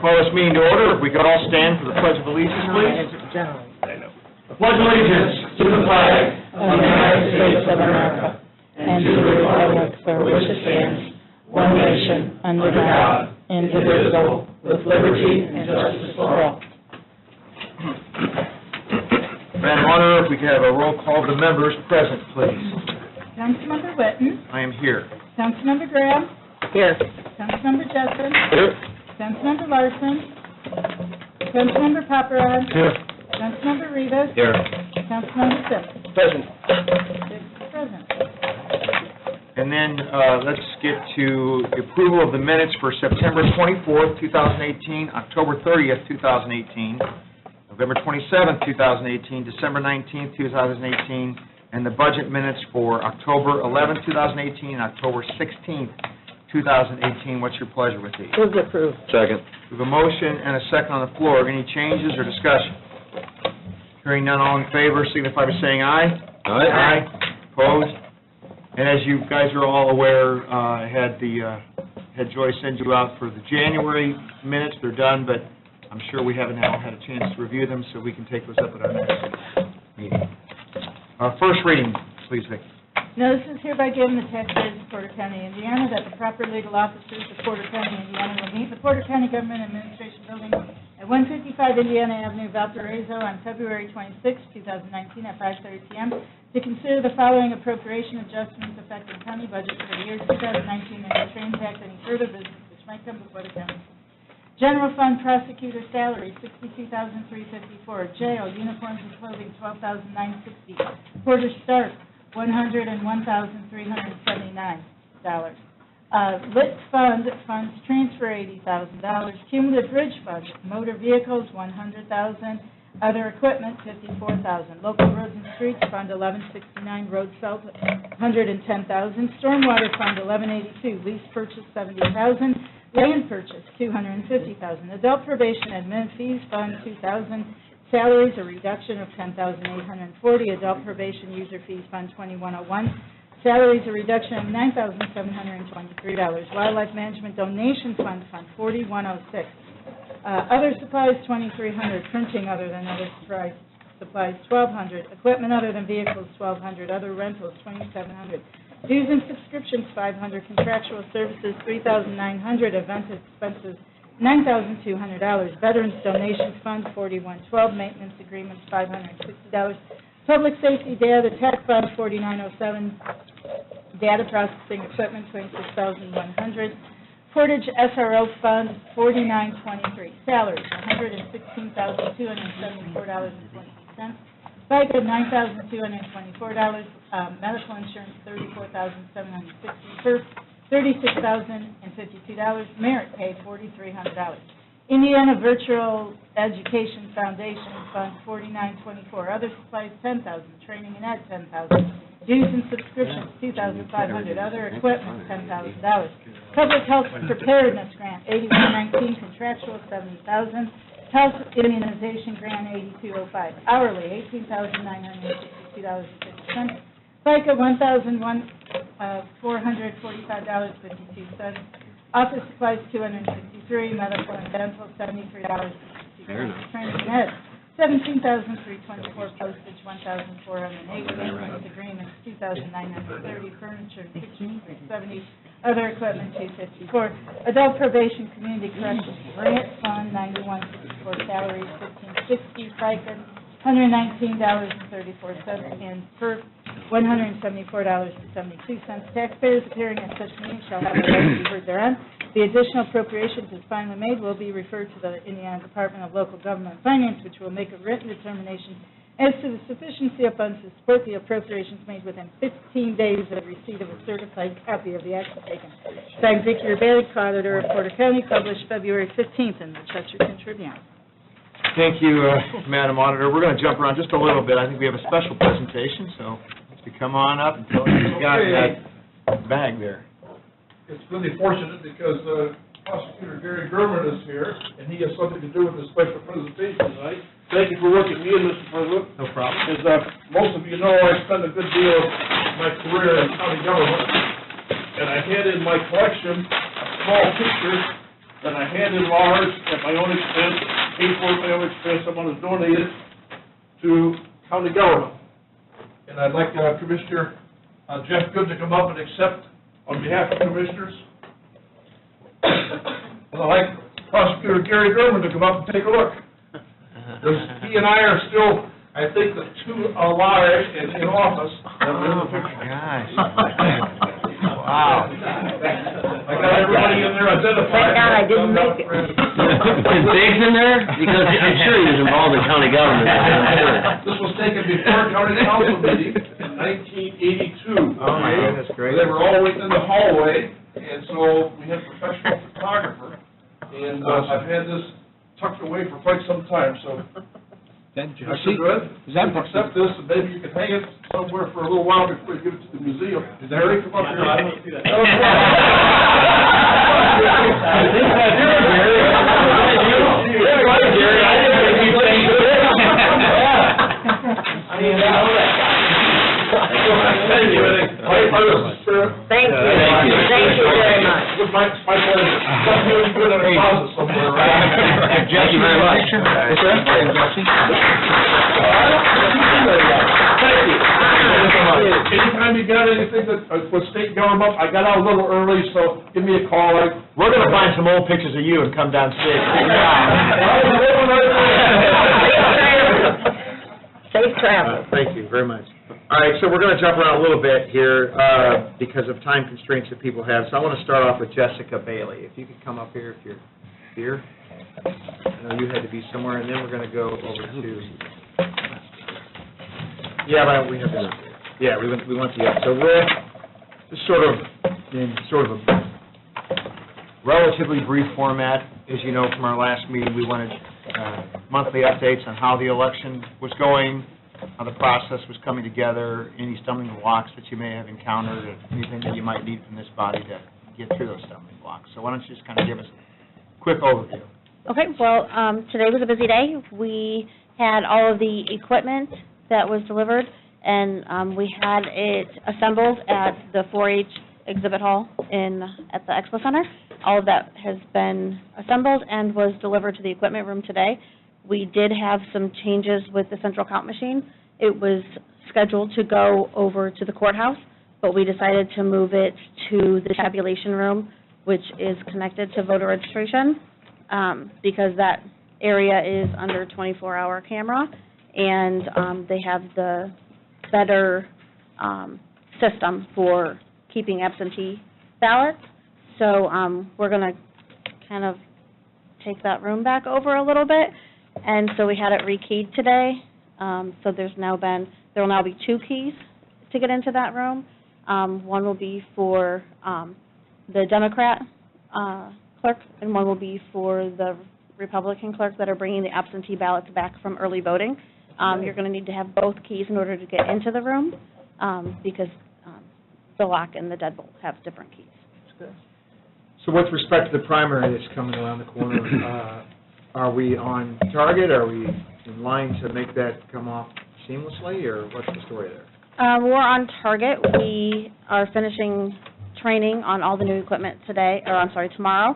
Call this meeting to order. If we could all stand for the Pledge of Allegiance, please. I pledge allegiance to the flag of the United States of America and to the republic for which it stands, one nation, under God, indivisible, with liberty and justice for all. Madam Auditor, if we could have a roll call of the members present, please. Councilmember Whitten. I am here. Councilmember Graham. Here. Councilmember Jessen. Here. Councilmember Larson. Councilmember Paparad. Here. Councilmember Rivas. Here. Councilmember Sims. Present. 6 present. And then let's get to the approval of the minutes for September 24th, 2018, October 30th, 2018, November 27th, 2018, December 19th, 2018, and the budget minutes for October 11th, 2018, and October 16th, 2018. What's your pleasure with these? Move to approve. Second. We have a motion and a second on the floor. Any changes or discussion? Hearing none, all in favor signify by saying aye. Aye. Opposed? And as you guys are all aware, I had Joy send you out for the January minutes. They're done, but I'm sure we haven't all had a chance to review them, so we can take those up at our next meeting. First reading, please, Vicki. Notice is hereby given the taxpayers of Porter County, Indiana, that the proper legal officers of Porter County, Indiana, will meet the Porter County Government Administration Building at 155 Indiana Avenue, Valparaiso, on February 26, 2019, at 5:30 p.m. to consider the following appropriation adjustments affecting county budget for the year 2019 and to transact any further business which might come before the county. General Fund prosecutor salary, $62,354. Jail, uniforms and clothing, $12,960. Porter Stark, $101,379. Lit Fund, funds transfer, $80,000. Cumulative Bridge Fund, motor vehicles, $100,000. Other equipment, $54,000. Local Roads and Streets Fund, $1169. Road sales, $110,000. Stormwater Fund, $1182. Lease purchase, $70,000. Land purchase, $250,000. Adult Probation Admin Fees Fund, $2,000. Salaries, a reduction of $10,840. Adult Probation User Fees Fund, $2,101. Salaries, a reduction of $9,723. Wildlife Management Donation Fund, $4,106. Other supplies, $2,300. Printing other than other supplies, $1,200. Equipment other than vehicles, $1,200. Other rentals, $2,700. Dues and subscriptions, $500. Contractual services, $3,900. Event expenses, $9,200. Veterans Donations Fund, $4,112. Maintenance agreements, $560. Public Safety Data Tech Fund, $4,907. Data Processing Equipment, $26,100. Portage SRO Fund, $4,923. Salaries, $116,274.20. FICA, $9,224. Medical insurance, $34,760. FERC, $36,052. Merit pay, $4,300. Indiana Virtual Education Foundation Fund, $4,924. Other supplies, $10,000. Training and ed, $10,000. Dues and subscriptions, $2,500. Other equipment, $10,000. Public Health Preparedness Grant, $8119. Contractual, $70,000. Health Immunization Grant, $8205. Hourly, $18,962.50. FICA, $1,445.52. Office supplies, $263. Medical and dental, $73.52. Training and ed, $17,324. Postage, $1,408. Maintenance agreements, $2,930. Furniture and kitchen, $370. Other equipment, $254. Adult Probation Community Corrections Grant Fund, $9164. Salaries, $1,560. FICA, $119.34. And FERC, $174.72. Taxpayers appearing at such meetings shall have the right to be heard thereon. The additional appropriations, as finally made, will be referred to the Indiana Department of Local Government Finance, which will make a written determination as to the sufficiency of funds to support the appropriations made within 15 days of receipt of a certified copy of the action taken. Signed, Vicki Ribery, Auditor of Porter County, published February 15th in the Chesterton Tribune. Thank you, Madam Auditor. We're going to jump around just a little bit. I think we have a special presentation, so to come on up and tell us what you got in that bag there. It's really fortunate because Prosecutor Gary German is here, and he has something to do with the special presentation tonight. Thank you for working me in, Mr. President. No problem. As most of you know, I spent a good deal of my career in county government, and I had in my collection small picture that I had enlarged at my own expense, paid for at my own expense. I want to donate it to county government. And I'd like Commissioner Jeff Good to come up and accept on behalf of commissioners. And I'd like Prosecutor Gary German to come up and take a look. Because he and I are still, I think, the two alive and in office that were in the picture. Gosh. Wow. I got everybody in there identified. Thank God I didn't make it. Is Biggs in there? Because I'm sure he was involved in county government. I'm sure. This was taken before county council meeting in 1982. Oh, my goodness, great. They were all within the hallway, and so we had a professional photographer, and I've had this tucked away for quite some time, so. Mr. Good, you can accept this, and maybe you can hang it somewhere for a little while before you give it to the museum. Gary, come up here. No, I don't see that. Thank you. Thank you very much. It was my pleasure. Something good in a closet somewhere, right? Thank you very much. Thank you. Anytime you got anything that was state government, I got out a little early, so give me a call. We're going to find some old pictures of you and come downstairs. Safe travel. Thank you very much. All right, so we're going to jump around a little bit here because of time constraints that people have. So I want to start off with Jessica Bailey. If you could come up here if you're here. I know you had to be somewhere, and then we're going to go over to... Yeah, but we have that. Yeah, we went to you. So we're just sort of a relatively brief format. As you know from our last meeting, we wanted monthly updates on how the election was going, how the process was coming together, any stumbling blocks that you may have encountered, and anything that you might need from this body to get through those stumbling blocks. So why don't you just kind of give us a quick overview? Okay, well, today was a busy day. We had all of the equipment that was delivered, and we had it assembled at the 4-H exhibit hall at the Expo Center. All of that has been assembled and was delivered to the equipment room today. We did have some changes with the central count machine. It was scheduled to go over to the courthouse, but we decided to move it to the tabulation room, which is connected to voter registration, because that area is under 24-hour camera, and they have the better system for keeping absentee ballots. So we're going to kind of take that room back over a little bit, and so we had it rekeyed today. So there will now be 2 keys to get into that room. One will be for the Democrat clerk, and one will be for the Republican clerk that are bringing the absentee ballots back from early voting. You're going to need to have both keys in order to get into the room, because the lock and the deadbolt have different keys. So with respect to the primary that's coming around the corner, are we on target? Are we in line to make that come off seamlessly, or what's the story there? We're on target. We are finishing training on all the new equipment tomorrow.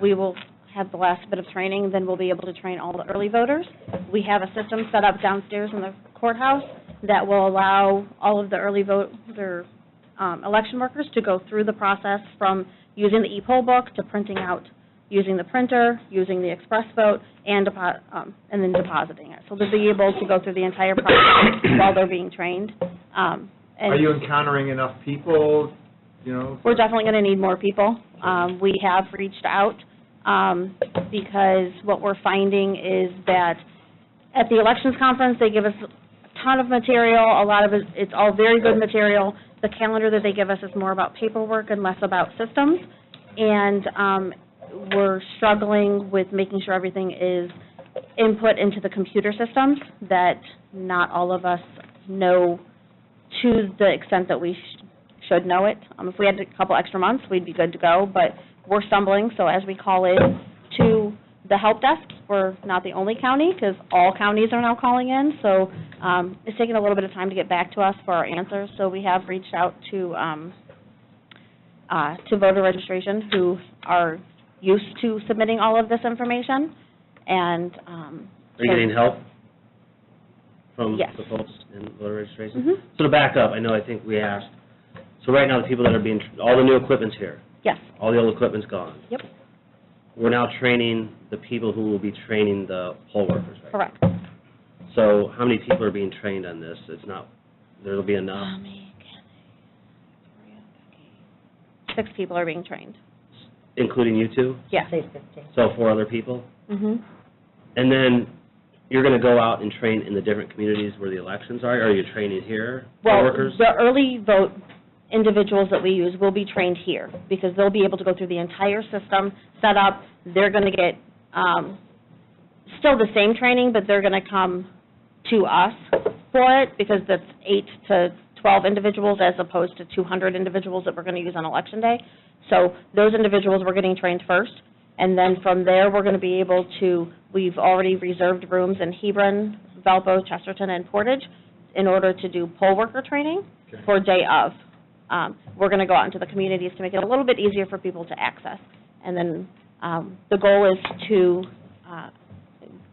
We will have the last bit of training, then we'll be able to train all the early voters. We have a system set up downstairs in the courthouse that will allow all of the early voter election workers to go through the process from using the e-poll book to printing out, using the printer, using the express vote, and then depositing it. So they'll be able to go through the entire process while they're being trained. Are you encountering enough people, We're definitely going to need more people. We have reached out because what we're finding is that at the elections conference, they give us a ton of material. A lot of it's all very good material. The calendar that they give us is more about paperwork and less about systems. And we're struggling with making sure everything is input into the computer systems that not all of us know to the extent that we should know it. If we had a couple extra months, we'd be good to go, but we're stumbling. So as we call in to the help desk, we're not the only county, because all counties are now calling in. So it's taking a little bit of time to get back to us for our answers. So we have reached out to to voter registration who are used to submitting all of this information, and Are you getting help from Yes. the folks in voter registration? Mhm. So to back up, I know I think we asked, so right now the people that are being, all the new equipment's here, Yes, all the old equipment's gone. yep, We're now training the people who will be training the poll workers, right? correct. So how many people are being trained on this? It's not, there'll be enough, 6 people are being trained. including you two? Yes. So 4 other people? Mm-hmm. And then you're going to go out and train in the different communities where the elections are? Or are you training here, poll Well, workers? the early vote individuals that we use will be trained here, because they'll be able to go through the entire system, set up. They're going to get still the same training, but they're going to come to us for it, because that's 8 to 12 individuals as opposed to 200 individuals that we're going to use on Election Day. So those individuals, we're getting trained first, and then from there, we're going to be able to, we've already reserved rooms in Hebron, Valpo, Chesterton, and Portage in order to do poll worker training for day of. We're going to go out into the communities to make it a little bit easier for people to access. And then the goal is to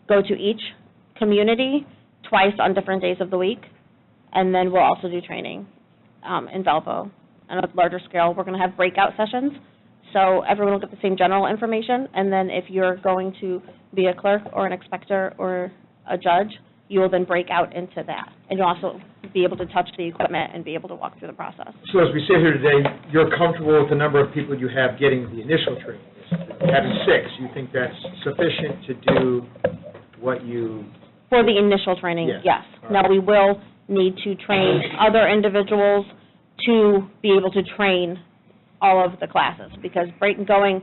go to each community twice on different days of the week, and then we'll also do training in Valpo. On a larger scale, we're going to have breakout sessions, so everyone will get the same general information, and then if you're going to be a clerk or an inspector or a judge, you will then break out into that. And you'll also be able to touch the equipment and be able to walk through the process. So as we sit here today, you're comfortable with the number of people you have getting the initial training? Having 6, you think that's sufficient to do what you... For the initial training, Yes. yes. All right. Now, we will need to train other individuals to be able to train all of the classes, because going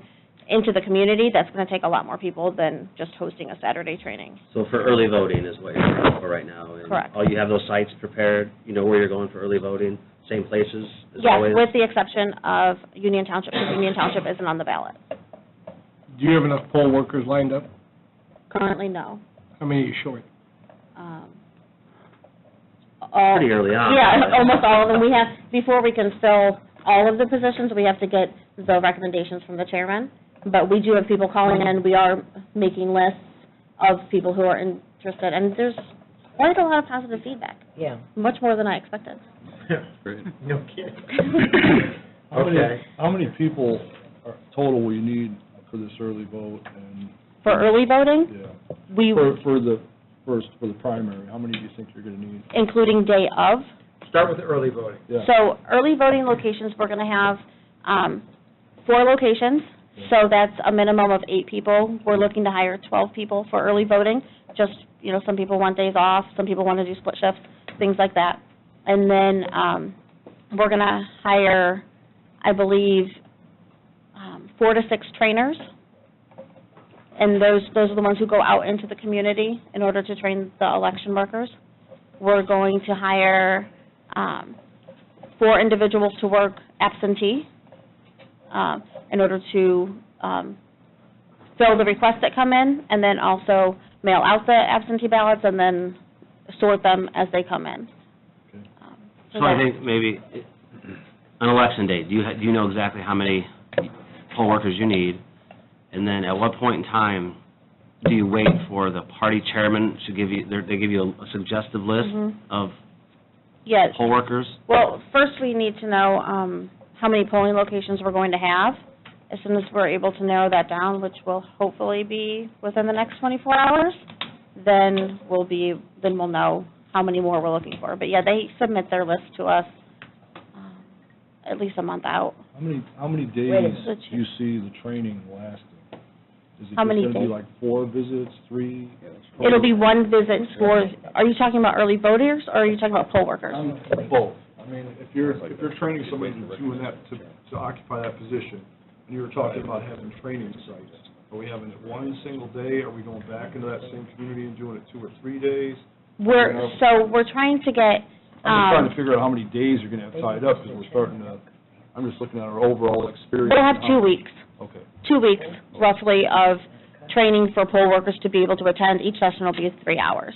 into the community, that's going to take a lot more people than just hosting a Saturday training. So for early voting is what you're looking for right now? and Correct. You have those sites prepared, you know where you're going for early voting, same places as Yes, always? with the exception of Union Township, because Union Township isn't on the ballot. Do you have enough poll workers lined up? Currently, no. How many are you short? Pretty early on. Yeah, almost all of them. We have, before we can fill all of the positions, we have to get the recommendations from the chairman. But we do have people calling in. We are making lists of people who are interested, and there's quite a lot of positive feedback. Yeah. Much more than I expected. No kidding. How many people total will you need for this early vote and, For early voting, yeah, we, for the primary, how many do you think you're gonna need? including day of. Start with the early voting. Yeah. So early voting locations, we're going to have 4 locations, so that's a minimum of 8 people. We're looking to hire 12 people for early voting. Just, some people want days off, some people want to do split shifts, things like that. And then we're going to hire, I believe, 4 to 6 trainers. And those are the ones who go out into the community in order to train the election workers. We're going to hire 4 individuals to work absentee in order to fill the requests that come in, and then also mail out the absentee ballots and then sort them as they come in. So I think maybe, on election day, do you know exactly how many poll workers you need? And then at what point in time do you wait for the party chairman to give you, they give you a suggestive list of Yes. poll workers? Well, first we need to know how many polling locations we're going to have. As soon as we're able to narrow that down, which will hopefully be within the next 24 hours, then we'll know how many more we're looking for. But yeah, they submit their list to us at least a month out. How many days Wait. do you see the training lasting? Is it How many just gonna be days? like 4 visits, 3? It'll be 1 visit for, are you talking about early voters, or are you talking about poll workers? Both. I mean, if you're training somebody to do that, to occupy that position, and you were talking about having training sites, are we having it one single day? Are we going back into that same community and doing it 2 or 3 days? We're trying to get, I'm just trying to figure out how many days you're gonna have tied up, because I'm just looking at our overall experience. we'll have 2 weeks. Okay. 2 weeks roughly of training for poll workers to be able to attend. Each session will be 3 hours.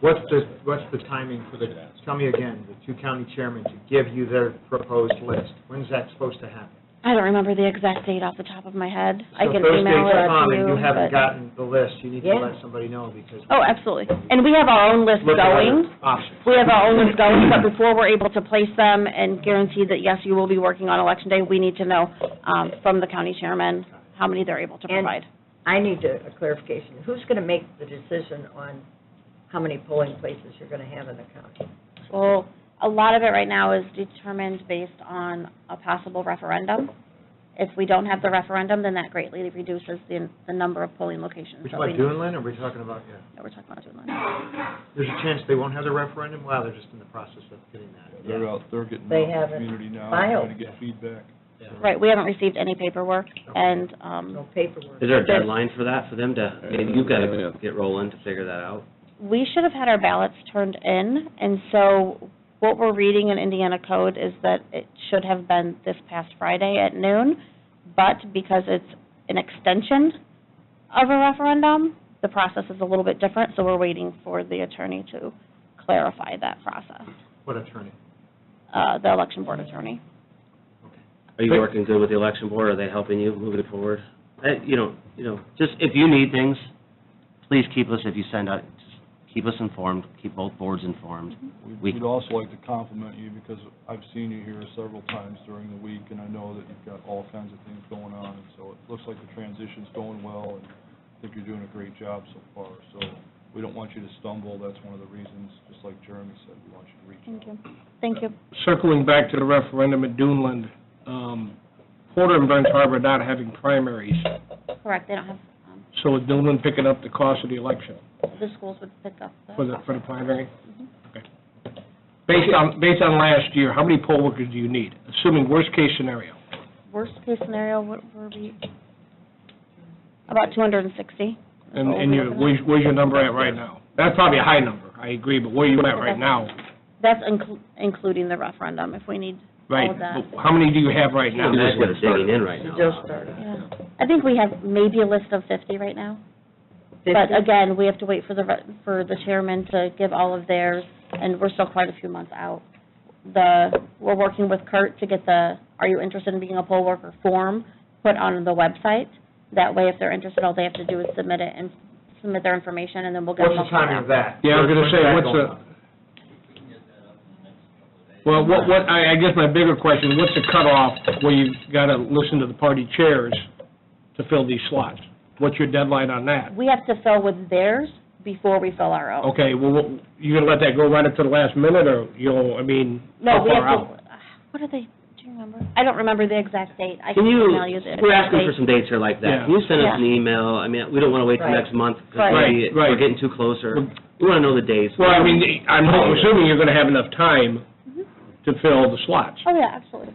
What's the timing for tell me again, the 2 county chairmen to give you their proposed list? When's that supposed to happen? I don't remember the exact date off the top of my head. I So can those email dates it come to and you, you haven't but- gotten the list, you need to Yeah. let somebody know because. Oh, absolutely. And we have our own list Look at other going. options. We have our own list going, but before we're able to place them and guarantee that, yes, you will be working on Election Day, we need to know from the county chairman how many they're able to And- provide. I need a clarification. Who's going to make the decision on how many polling places you're going to have in the county? Well, a lot of it right now is determined based on a possible referendum. If we don't have the referendum, then that greatly reduces the number of polling locations. We that talking we about need. Dunlin, or are we talking about, yeah? Yeah, we're talking about Dunlin. There's a chance they won't have the referendum? Wow, they're just in the process of getting that. They're out, they're getting They out in the haven't community now, filed. trying to get feedback. Yeah. Right, we haven't received any paperwork, and No paperwork. Is there a deadline for that, for them to, I mean, you've got to get rolling to figure that out? we should have had our ballots turned in, and so what we're reading in Indiana code is that it should have been this past Friday at noon, but because it's an extension of a referendum, the process is a little bit different, so we're waiting for the attorney to clarify that process, What attorney? the election board attorney. Are you working good with the election board? Are they helping you moving it forward? Just if you need things, please keep us, if you send out, just keep us informed, keep both boards informed. We'd also like to compliment you because I've seen you here several times during the week, and I know that you've got all kinds of things going on, and so it looks like the transition's going well, and I think you're doing a great job so far. So we don't want you to stumble. That's one of the reasons, just like Jeremy said, we want you to reach out. Thank you. Circling back to the referendum at Duneland, Porter and Burns Harbor are not having primaries, Correct, they don't have, so is Duneland picking up the cost of the election the schools would pick up the. for the primary? Okay. Based on last year, how many poll workers do you need, assuming worst-case scenario? Worst-case scenario, what were we, about 260. And where's your number at right now? That's probably a high number, I agree, but where are you at right now? That's including the referendum, if we need Right, all of that. but how many do you have right now? You just got digging in right now. Just started. Yeah. I think we have maybe a list of 50 right now. 50? But again, we have to wait for the chairman to give all of theirs, and we're still quite a few months out. We're working with Kurt to get the "Are you interested in being a poll worker" form put on the website. That way, if they're interested, all they have to do is submit it and submit their information, and then we'll get them. What's the timing of that? Yeah, I was gonna say, When's that what's going the, on? well, I guess my bigger question, what's the cutoff where you've got to listen to the party chairs to fill these slots? What's your deadline on that? We have to fill with theirs before we fill our own. Okay, well, you gonna let that go right up to the last minute, or No, how we have far out? to, what are they, do you remember? I don't remember the exact date. I Can can you, email you the exact date. we're asking for some dates here like Yeah. that. Can you send us Yeah. an email? I mean, we don't want to wait till Right. next month, because Right. maybe Right. we're getting too closer. We want to know the dates. Well, I mean, I'm assuming you're gonna have enough time to fill the slots. Oh, yeah, absolutely.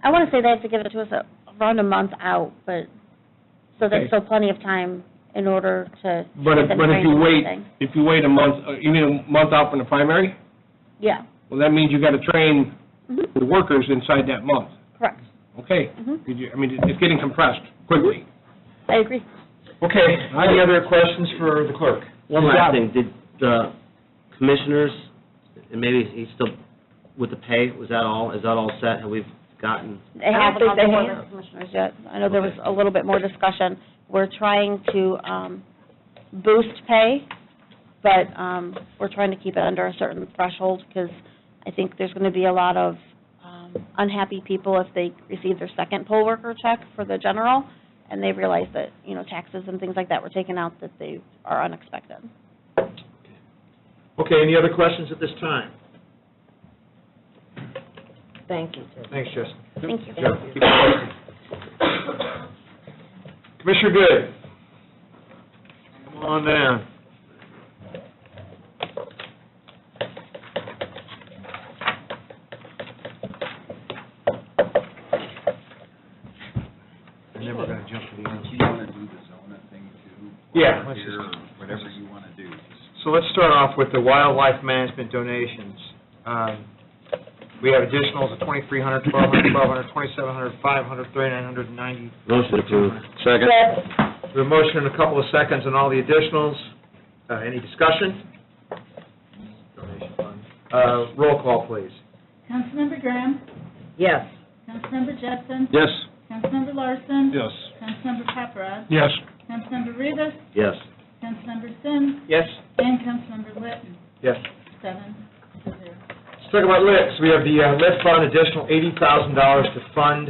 I want to say they have to give it to us around a month out, but, so Okay. there's still plenty of time in order to. But get them if trained you and wait, everything. if you wait a month, you mean a month out from the primary? Yeah, Well, that means you gotta train Mhm. the workers inside that month. correct. Okay. Mhm. I mean, it's getting compressed quickly. I agree. Okay, any other questions for the clerk? One last thing, did the commissioners, and maybe he's still with the pay, was that all, is that all set? Have we gotten? They I don't haven't think on the they board have. of commissioners yet. I know there was a little bit more discussion. We're trying to boost pay, but we're trying to keep it under a certain threshold, because I think there's going to be a lot of unhappy people if they receive their second poll worker check for the general, and they realize that, taxes and things like that were taken out, that they are unexpected. Okay, any other questions at this time? Thank you, Ted. Thanks, Justin. Thank you. Joe, keep it posted. Commissioner Good. Come on down. And then we're going to jump to the end. Do you want to do the zona thing too? Yeah, Or let's here, just- or whatever you want to do. So let's start off with the wildlife management donations. We have additionals of $2,300, $1,200, $1,200, $2,700, $500, $3,900, and $90. Motion approved. We have a motion and a couple of seconds on all the additionals. Any discussion? Donation fund. Roll call, please. Councilmember Graham? Yes. Councilmember Justin? Yes. Councilmember Larson. Yes. Councilmember Paparad. Yes. Councilmember Rivas. Yes. Councilmember Sims. Yes? And Councilmember Litton. Yes. 7-0. Let's talk about LIFs. We have the LIF fund, additional $80,000 to fund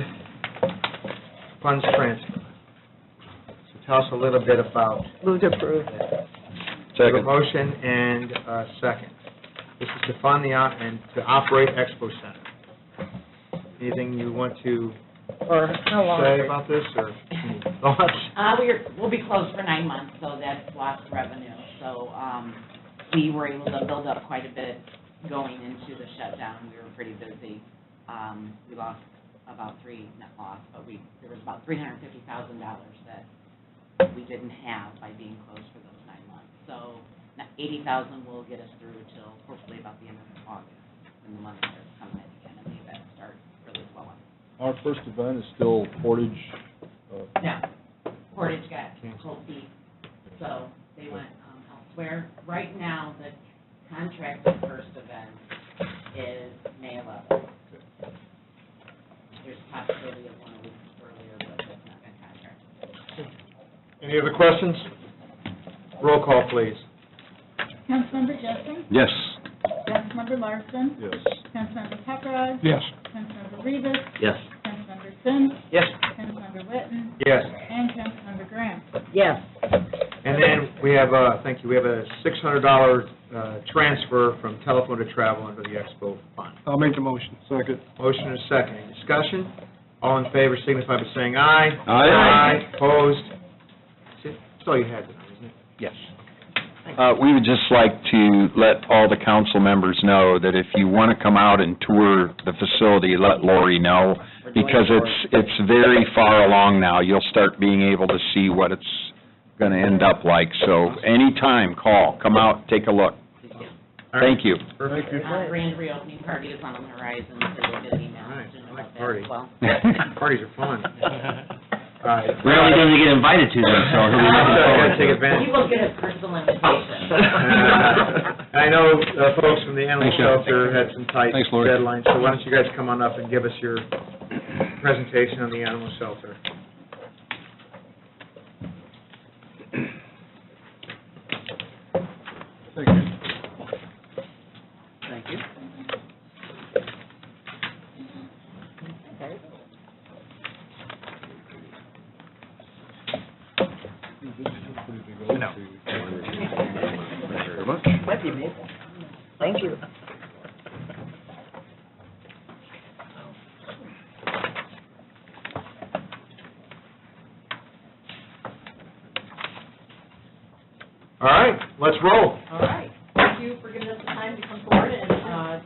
funds transfer. So tell us a little bit about. Move to approve. We have a motion and a second. This is to fund and to operate Expo Center. Anything you want to Or how long? say about this, or any thoughts? We'll be closed for 9 months, so that's lost revenue. So, we were able to build up quite a bit going into the shutdown. We were pretty busy. We lost about not lost, but there was about $350,000 that we didn't have by being closed for those 9 months. So, $80,000 will get us through till hopefully about the end of August, when the money starts coming in again and the events start really flowing. Our first event is still Portage. No, Portage got cold feet, so they went elsewhere. Right now, the contracted first event is May 11th. There's a possibility of one a week earlier, but that's not been contracted. Any other questions? Roll call, please. Councilmember Jessen. Yes. Councilmember Larson. Yes. Councilmember Paparad. Yes. Councilmember Rivas. Yes. Councilmember Sims. Yes. Councilmember Litton. Yes. And Councilmember Graham. Yes. And then we have, thank you, we have a $600 transfer from telephone to travel under the Expo Fund. I'll make the motion. Second. Motion and a second. Any discussion? All in favor signify by saying aye. Aye. Opposed? That's all you had tonight, isn't it? Yes. We would just like to let all the council members know that if you want to come out and tour the facility, let Lori know, because it's very far along now. You'll start being able to see what it's going to end up like. So anytime, call, come out, take a look. Thank you. Perfect. Grand reopening party is on the horizon, so you'll get an email All right, soon I like about that party. as well. Parties are fun. All right. Rarely does he get invited to them, so he'll be looking Gotta forward to take it. advantage. You will get a personal invitation. I know folks from the animal Thanks, Jeff. shelter had some tight Thanks, Lori. deadlines, so why don't you guys come on up and give us your presentation on the animal shelter? Thank you. Thank you. No. Very much. Might be me. Thank you. All right, let's roll. All right. Thank you for giving us the time to come forward and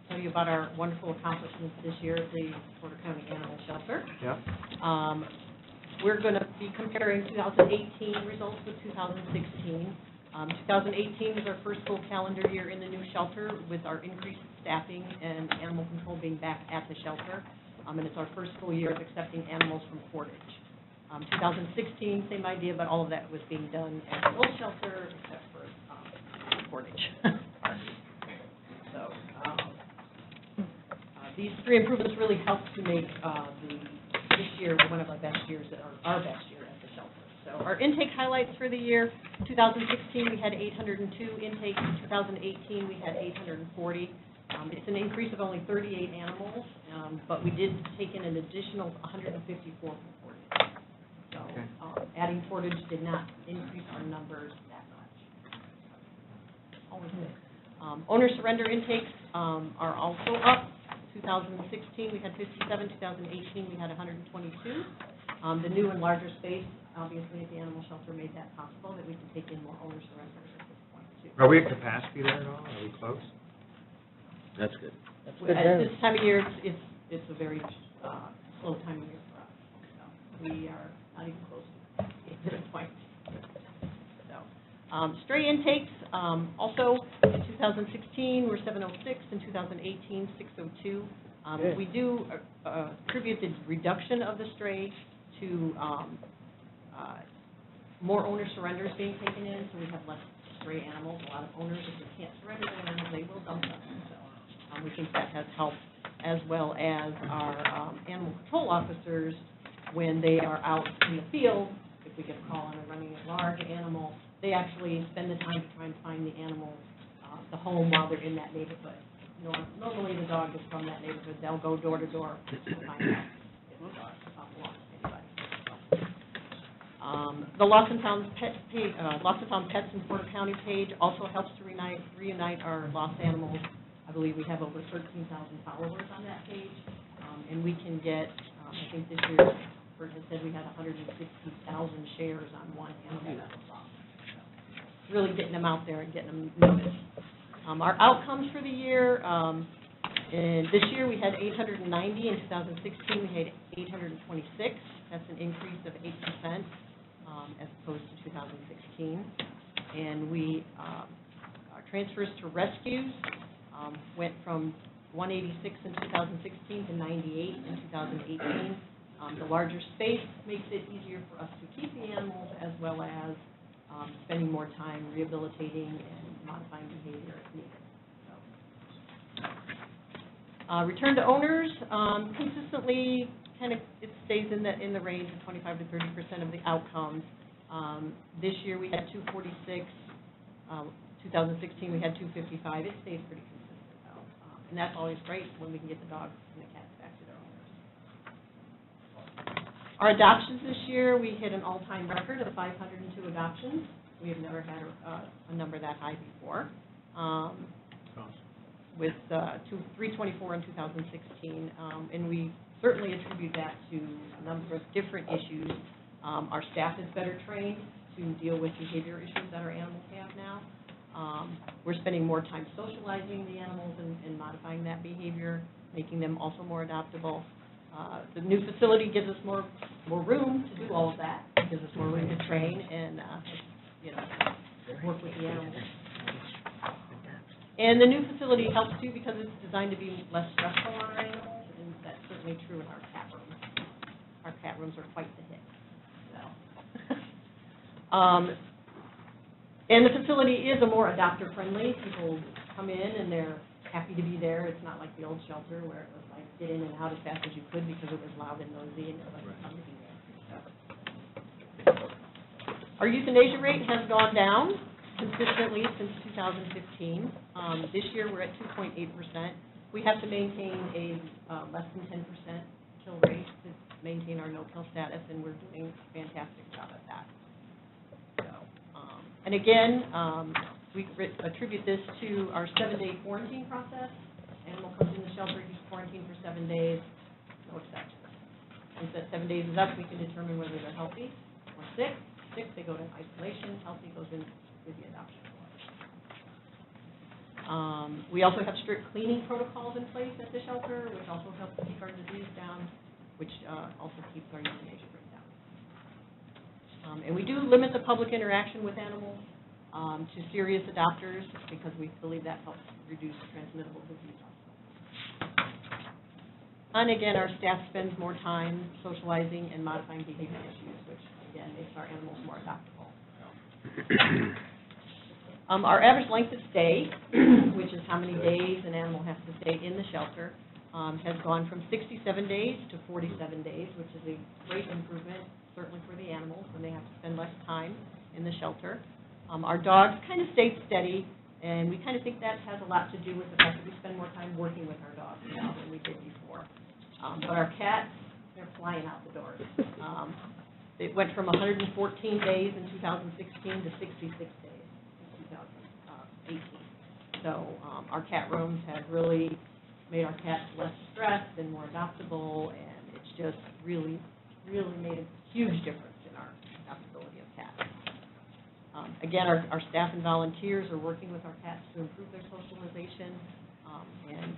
tell you about our wonderful accomplishments this year at the Porter County Animal Shelter. Yeah. We're going to be comparing 2018 results with 2016. 2018 is our first full calendar year in the new shelter with our increased staffing and animal control being back at the shelter. And it's our first full year of accepting animals from Portage. 2016, same idea, but all of that was being done at the old shelter except for Portage. So these three improvements really helped to make this year one of our best years, our best year at the shelter. So our intake highlights for the year: 2016 we had 802 intakes. 2018 we had 840. It's an increase of only 38 animals, but we did take in an additional 154 from Portage. So adding Portage did not increase our numbers that much. Always good. Owner surrender intakes are also up. 2016 we had 57. 2018 we had 122. The new and larger space, obviously, at the animal shelter made that possible, that we can take in more owner surrenders at this point, too. Are we at capacity there at all? Are we close? That's good. At this time of year, it's a very slow time of year for us. So we are not even close to this point. So, stray intakes, also in 2016, we're 706, in 2018, 602. We do attribute the reduction of the stray to more owner surrenders being taken in, so we have less stray animals. A lot of owners, if they can't surrender their animals, they will dump them. So we think that has helped, as well as our animal control officers when they are out in the field, if we get a call on a running a large animal, they actually spend the time to try and find the animal, the home while they're in that neighborhood. Normally the dog is from that neighborhood, they'll go door to door to find out if the dog belongs to anybody. The Lost and Found Pets in Porter County page also helps to reunite our lost animals. I believe we have over 13,000 followers on that page, and we can get, I think this year, Bert has said we had 160,000 shares on one animal that was lost. Really getting them out there and getting them noticed. Our outcomes for the year, and this year we had 890, in 2016 we had 826. That's an increase of 8% as opposed to 2016. And we, our transfers to rescues went from 186 in 2016 to 98 in 2018. The larger space makes it easier for us to keep the animals, as well as spending more time rehabilitating and modifying behavior if needed. So, return to owners, consistently, kind of, it stays in the range of 25 to 30% of the outcomes. This year we had 246. 2016 we had 255. It stays pretty consistent though, and that's always great when we can get the dogs and the cats back to their owners. Our adoptions this year, we hit an all-time record of 502 adoptions. We have never had a number that high before. With 324 in 2016, and we certainly attribute that to a number of different issues. Our staff is better trained to deal with behavior issues that our animals have now. We're spending more time socializing the animals and modifying that behavior, making them also more adaptable. The new facility gives us more room to do all of that. It gives us more room to train and work with the animals. And the new facility helps too because it's designed to be less stressful on our animals, and that's certainly true in our cat rooms. Our cat rooms are quite the hit. So. And the facility is a more adopter-friendly. People come in and they're happy to be there. It's not like the old shelter where it was like get in and out as fast as you could because it was loud and noisy and it was like fun to be there. So. Our euthanasia rate has gone down consistently since 2015. This year we're at 2.8%. We have to maintain a less than 10% kill rate to maintain our no-kill status, and we're doing a fantastic job at that. So, and again, we attribute this to our 7-day quarantine process. Animal comes in the shelter, he's quarantined for 7 days, no exceptions. Once that 7 days is up, we can determine whether they're healthy or sick. Sick, they go to isolation. Healthy goes in with the adoption board. We also have strict cleaning protocols in place at the shelter, which also helps keep our disease down, which also keeps our euthanasia rate down. And we do limit the public interaction with animals to serious adopters because we believe that helps reduce transmittable disease also. And again, our staff spends more time socializing and modifying behavior issues, which again makes our animals more adoptable. Our average length of stay, which is how many days an animal has to stay in the shelter, has gone from 67 days to 47 days, which is a great improvement, certainly for the animals, when they have to spend less time in the shelter. Our dogs kind of stayed steady, and we kind of think that has a lot to do with the fact that we spend more time working with our dogs now than we did before. But our cats, they're flying out the doors. It went from 114 days in 2016 to 66 days in 2018. So our cat rooms have really made our cats less stressed and more adoptable, and it's just really, really made a huge difference in our adoptability of cats. Again, our staff and volunteers are working with our cats to improve their socialization, and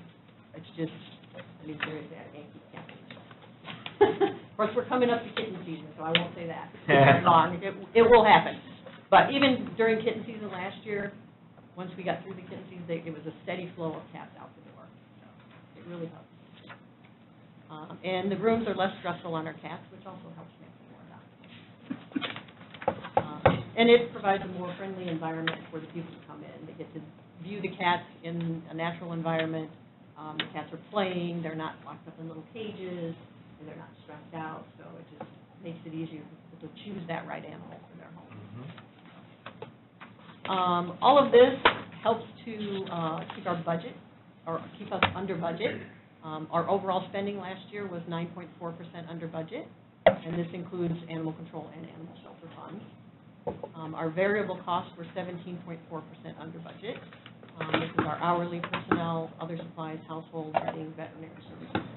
it's just, I mean, seriously, I can't keep cats in the shelter. Of course, we're coming up to kitten season, so I won't say that very long. It will happen. But even during kitten season last year, once we got through the kitten season, it was a steady flow of cats out the door. So it really helps. And the rooms are less stressful on our cats, which also helps make them more adoptable. And it provides a more friendly environment for the people who come in. They get to view the cats in a natural environment. The cats are playing. They're not locked up in little cages. and they're not stressed out, so it just makes it easier for people to choose that right animal for their home. All of this helps to keep our budget, or keep us under budget. Our overall spending last year was 9.4% under budget, and this includes animal control and animal shelter funds. Our variable costs were 17.4% under budget. This is our hourly personnel, other supplies, household, bedding, veterinary services.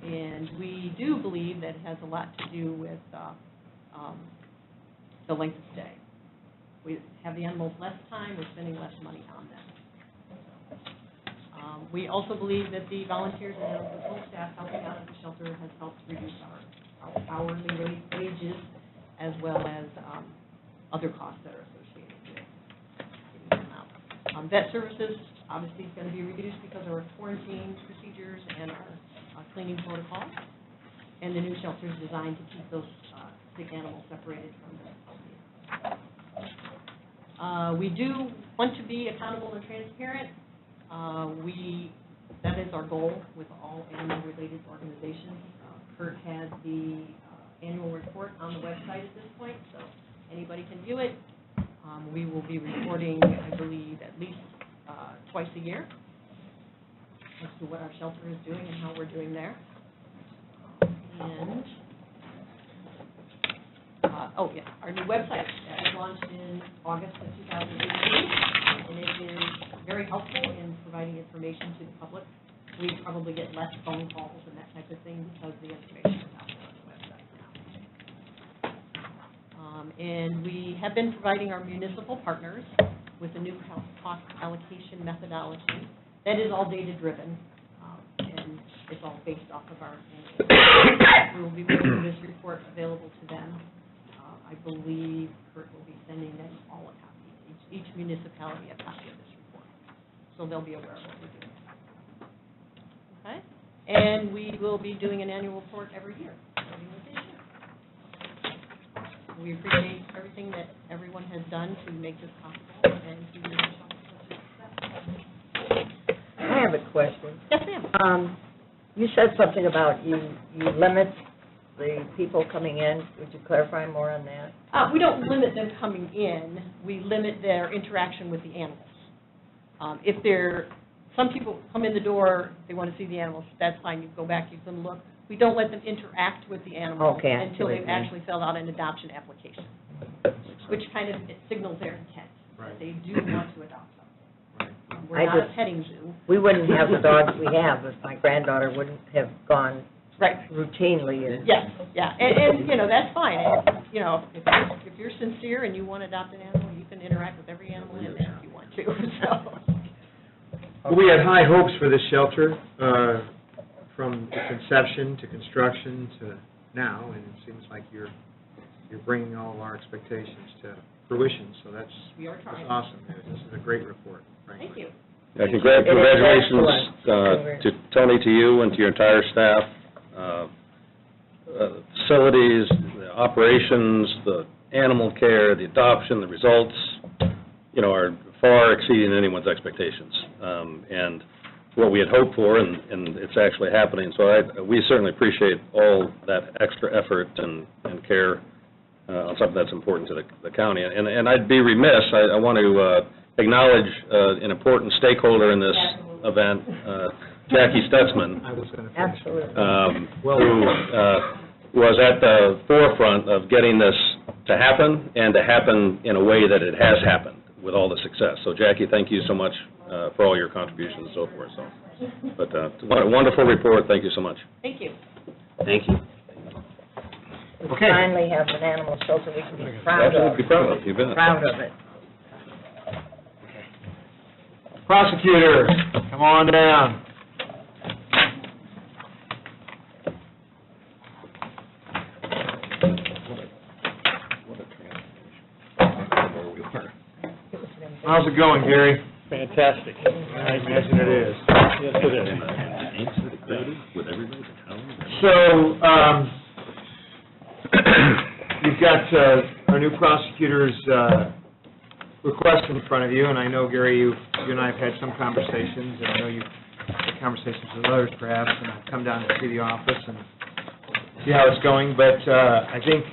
And we do believe that it has a lot to do with the length of stay. We have the animals less time, we're spending less money on them. We also believe that the volunteers and animal control staff helping out at the shelter has helped reduce our hourly wages, as well as other costs that are associated with getting them out. Vet services obviously is going to be reduced because of our quarantine procedures and our cleaning protocols, and the new shelter is designed to keep those sick animals separated from the healthy. We do want to be accountable and transparent. That is our goal with all animal-related organizations. Kurt has the annual report on the website at this point, so anybody can view it. We will be reporting, I believe, at least twice a year as to what our shelter is doing and how we're doing there. And, our new website that was launched in August of 2018, and it is very helpful in providing information to the public. We probably get less phone calls and that type of thing because the information is out there on the website now. And we have been providing our municipal partners with a new cost allocation methodology. That is all data-driven, and it's all based off of our annual. We will be making this report available to them. I believe Kurt will be sending them all a copy, each municipality a copy of this report, so they'll be aware of what we're doing. Okay? And we will be doing an annual report every year, starting with this year. We appreciate everything that everyone has done to make this possible and to do this. I have a question. Yes, ma'am. You said something about you limit the people coming in. Would you clarify more on that? We don't limit them coming in. We limit their interaction with the animals. Some people come in the door, they want to see the animals, that's fine, you go back, you can look. We don't let them interact with the animals until they've actually filled out an adoption application, which kind of signals their intent, that they do want to adopt them. We're not a petting zoo. We wouldn't have the dogs we have if my granddaughter wouldn't have gone routinely. Yes, yeah, and that's fine. And, if you're sincere and you want to adopt an animal, you can interact with every animal in there if you want to, so. We had high hopes for this shelter, from the conception to construction to now, and it seems like you're bringing all of our expectations to fruition, so that's awesome. This is a great report, frankly. Thank you. Yeah, congratulations to Tony, to you, and to your entire staff. Facilities, the operations, the animal care, the adoption, the results, are far exceeding anyone's expectations. And what we had hoped for, and it's actually happening. So we certainly appreciate all that extra effort and care on something that's important to the county. And I'd be remiss, I want to acknowledge an important stakeholder in this event, Jackie Stutzman, who was at the forefront of getting this to happen, and to happen in a way that it has happened with all the success. So Jackie, thank you so much for all your contributions and so forth. But what a wonderful report. Thank you so much. Thank you. Thank you. We finally have an animal shelter we can be proud of. Absolutely proud of, you bet. Proud of it. Prosecutors, come on down. How's it going, Gary? Fantastic. I imagine it is. Yes, it is. So, you've got our new prosecutor's request in front of you, and I know, Gary, you and I have had some conversations, and I know you've conversations with others perhaps, and I'll come down and see the office and see how it's going. But I think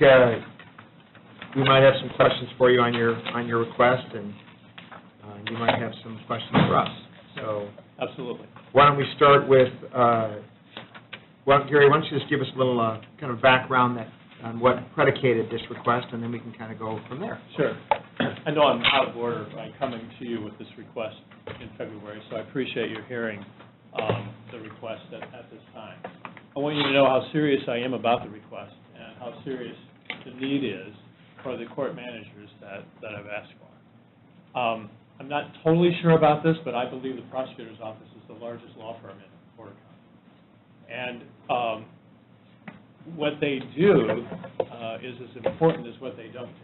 we might have some questions for you on your request, and you might have some questions for us. So Absolutely. why don't we start with, Gary, why don't you just give us a little kind of background on what predicated this request, and then we can kind of go from there. Sure. I know I'm out of order by coming to you with this request in February, so I appreciate your hearing the request at this time. I want you to know how serious I am about the request and how serious the need is for the court managers that I've asked for. I'm not totally sure about this, but I believe the prosecutor's office is the largest law firm in Porter County. And what they do is as important as what they don't do.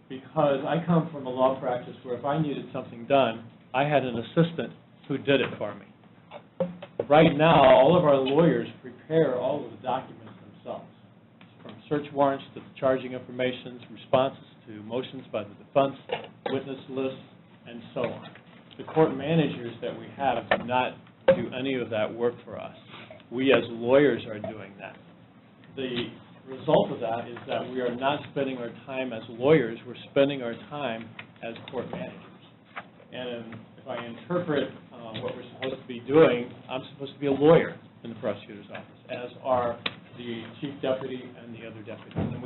Because I come from a law practice where if I needed something done, I had an assistant who did it for me. Right now, all of our lawyers prepare all of the documents themselves, from search warrants to the charging information, responses to motions by the defense, witness lists, and so on. The court managers that we have do not do any of that work for us. We as lawyers are doing that. The result of that is that we are not spending our time as lawyers, we're spending our time as court managers. And if I interpret what we're supposed to be doing, I'm supposed to be a lawyer in the prosecutor's office, as are the chief deputy and the other deputies. And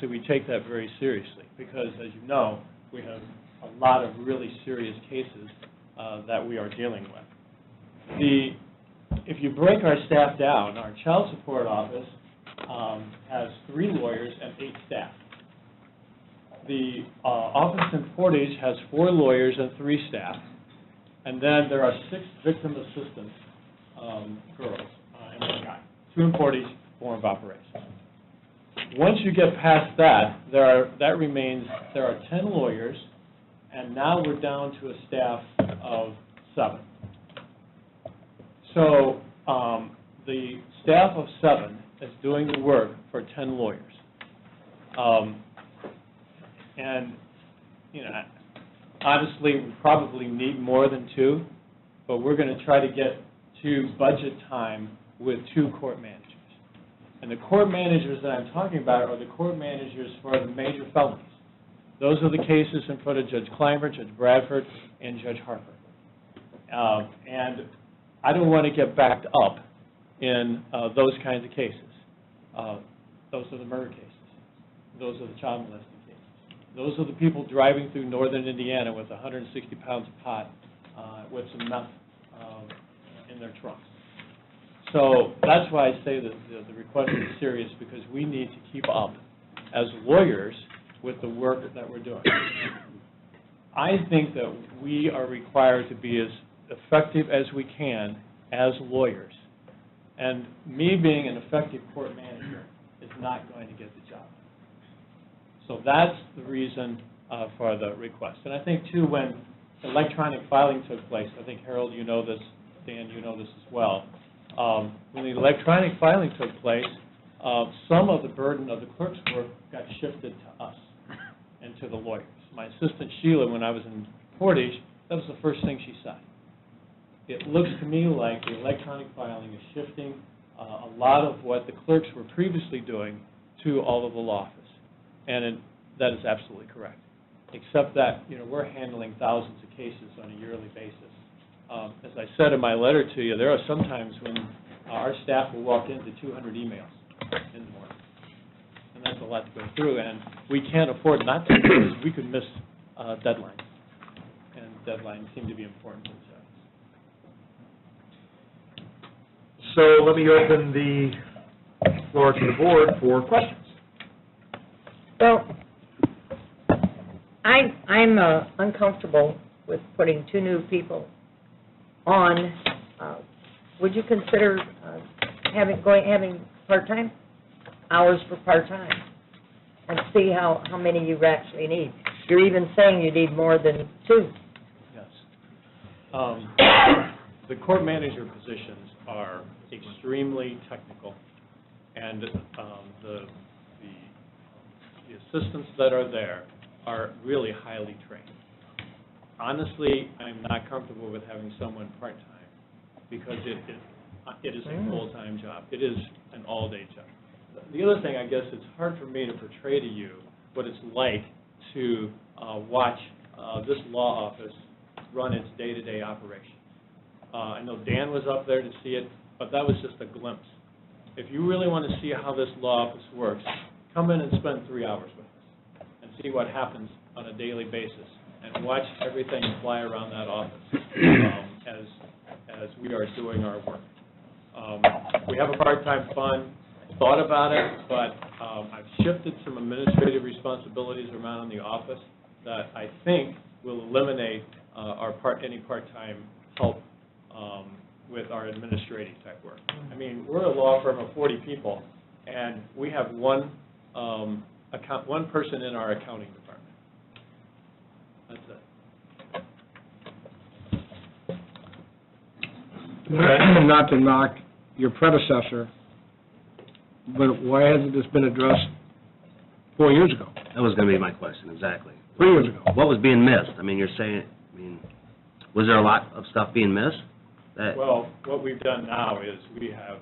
we take that very seriously, because as you know, we have a lot of really serious cases that we are dealing with. If you break our staff down, our child support office has 3 lawyers and 8 staff. The office in Portage has 4 lawyers and 3 staff, and then there are 6 victim assistance girls and 1 guy. 2 in Portage, 4 in operations. Once you get past that, there are 10 lawyers, and now we're down to a staff of 7. So the staff of 7 is doing the work for 10 lawyers. And, honestly, we probably need more than 2, but we're going to try to get to budget time with 2 court managers. And the court managers that I'm talking about are the court managers for the major felonies. Those are the cases in front of Judge Clymer, Judge Bradford, and Judge Harper. And I don't want to get backed up in those kinds of cases. Those are the murder cases. Those are the child molesting cases. Those are the people driving through northern Indiana with 160 pounds of pot with some meth in their trunks. So that's why I say that the request is serious, because we need to keep up as lawyers with the work that we're doing. I think that we are required to be as effective as we can as lawyers. And me being an effective court manager is not going to get the job. So that's the reason for the request. And I think, too, when electronic filing took place, I think, Harold, you know this, Dan, you know this as well, when the electronic filing took place, some of the burden of the clerk's work got shifted to us and to the lawyers. My assistant, Sheila, when I was in Portage, that was the first thing she said. It looks to me like the electronic filing is shifting a lot of what the clerks were previously doing to all of the law office. And that is absolutely correct. Except that, we're handling thousands of cases on a yearly basis. As I said in my letter to you, there are some times when our staff will walk into 200 emails in the morning. And that's a lot to go through, and we can't afford not to, because we could miss deadlines. And deadlines seem to be important to us. So let me open the floor to the board for questions. Well, I'm uncomfortable with putting 2 new people on. Would you consider having part-time, hours for part-time, and see how many you actually need? You're even saying you need more than 2. Yes. The court manager positions are extremely technical, and the assistants that are there are really highly trained. Honestly, I'm not comfortable with having someone part-time, because it is a full-time job. It is an all-day job. The other thing, I guess, it's hard for me to portray to you what it's like to watch this law office run its day-to-day operations. I know Dan was up there to see it, but that was just a glimpse. If you really want to see how this law office works, come in and spend 3 hours with us and see what happens on a daily basis and watch everything fly around that office as we are doing our work. We have a part-time fund. I thought about it, but I've shifted some administrative responsibilities around the office that I think will eliminate any part-time help with our administrative type work. I mean, we're a law firm of 40 people, and we have one person in our accounting department. That's it. Not to knock your predecessor, but why hasn't this been addressed 4 years ago, That was going to be my question, exactly. 3 years ago? What was being missed? I mean, you're saying, was there a lot of stuff being missed? Well, what we've done now is we have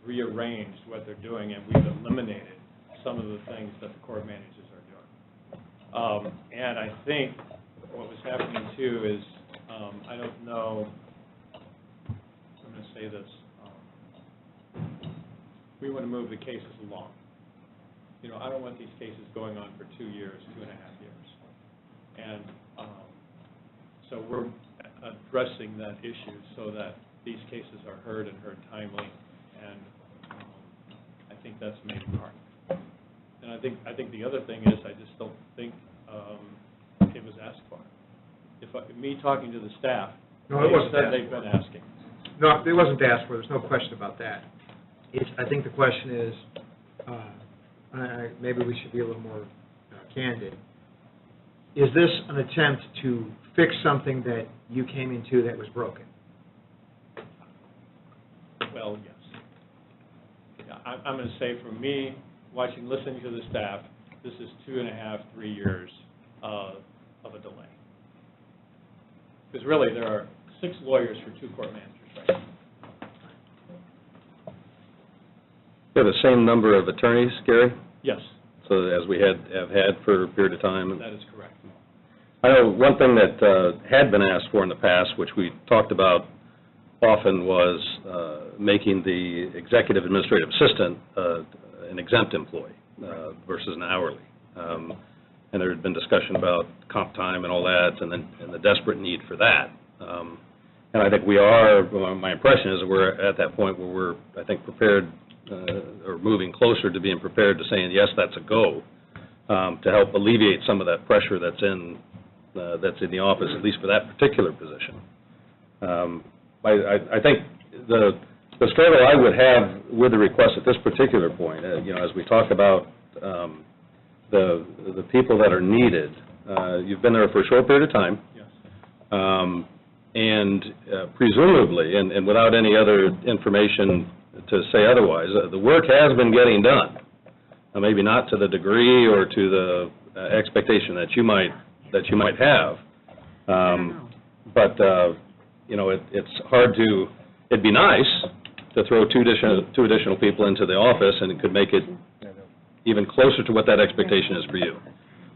rearranged what they're doing, and we've eliminated some of the things that the court managers are doing. And I think what was happening, too, is, I don't know, I'm going to say this, we want to move the cases along. You know, I don't want these cases going on for 2 years, 2.5 years. And so we're addressing that issue so that these cases are heard and heard timely, and I think that's a major part. And I think the other thing is I just don't think it was asked for. Me talking to the staff, No, it wasn't asked they've been asking. No, it wasn't asked for, there's no question about that. I think the question is, maybe we should be a little more candid. Is this an attempt to fix something that you came into that was broken? Well, yes. Yeah, I'm going to say for me, listening to the staff, this is 2.5, 3 years of a delay. Because really, there are 6 lawyers for 2 court managers right now. You have the same number of attorneys, Gary? Yes. So as we have had for a period of time? That is correct. I know one thing that had been asked for in the past, which we talked about often, was making the executive administrative assistant an exempt employee versus an hourly. And there had been discussion about comp time and all that, and the desperate need for that. And I think we are, my impression is that we're at that point where we're, I think, prepared or moving closer to being prepared to saying, yes, that's a go, to help alleviate some of that pressure that's in the office, at least for that particular position. I think the struggle I would have with the request at this particular point, as we talk about the people that are needed, you've been there for a short period of time. Yes. And presumably, and without any other information to say otherwise, the work has been getting done. Maybe not to the degree or to the expectation that you might have. But it's hard to. It'd be nice to throw two additional people into the office, and it could make it even closer to what that expectation is for you.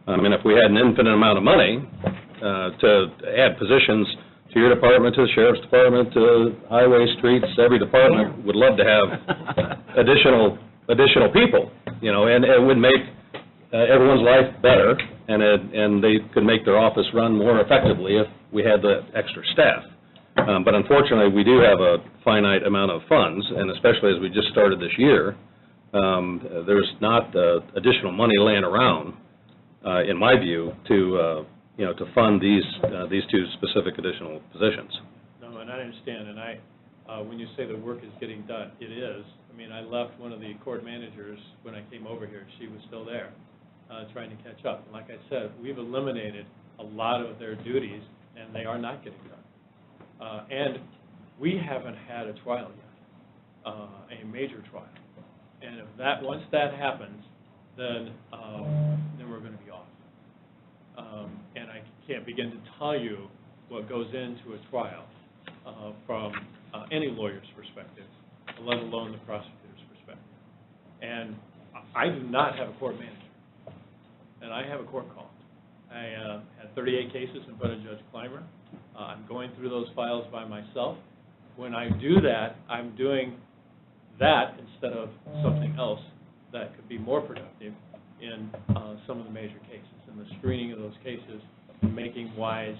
I mean, if we had an infinite amount of money to add positions to your department, to the sheriff's department, to highway, streets, every department would love to have additional people, and it would make everyone's life better, and they could make their office run more effectively if we had the extra staff. But unfortunately, we do have a finite amount of funds, and especially as we just started this year, there's not additional money laying around, in my view, to fund these 2 specific additional positions. No, and I understand, and when you say the work is getting done, it is. I mean, I left one of the court managers when I came over here. She was still there, trying to catch up. And like I said, we've eliminated a lot of their duties, and they are not getting done. And we haven't had a trial yet, a major trial. And if once that happens, then we're going to be off. And I can't begin to tell you what goes into a trial, from any lawyer's perspective, let alone the prosecutor's perspective. And I do not have a court manager, and I have a court call. I had 38 cases in front of Judge Clymer. I'm going through those files by myself. When I do that, I'm doing that instead of something else that could be more productive in some of the major cases, and the screening of those cases and making wise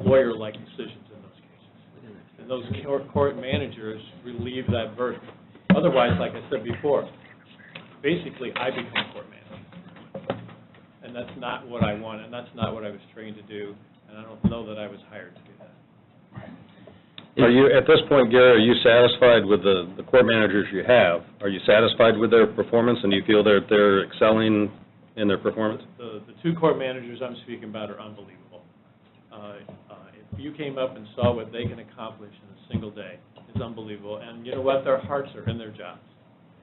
lawyer-like decisions in those cases. And those court managers relieve that burden. Otherwise, like I said before, basically I become court manager. And that's not what I want, and that's not what I was trained to do, and I don't know that I was hired to do that. Are you, at this point, Gary, are you satisfied with the court managers you have? Are you satisfied with their performance, and do you feel that they're excelling in their performance? The two court managers I'm speaking about are unbelievable. If you came up and saw what they can accomplish in a single day, it's unbelievable. And you know what? Their hearts are in their jobs.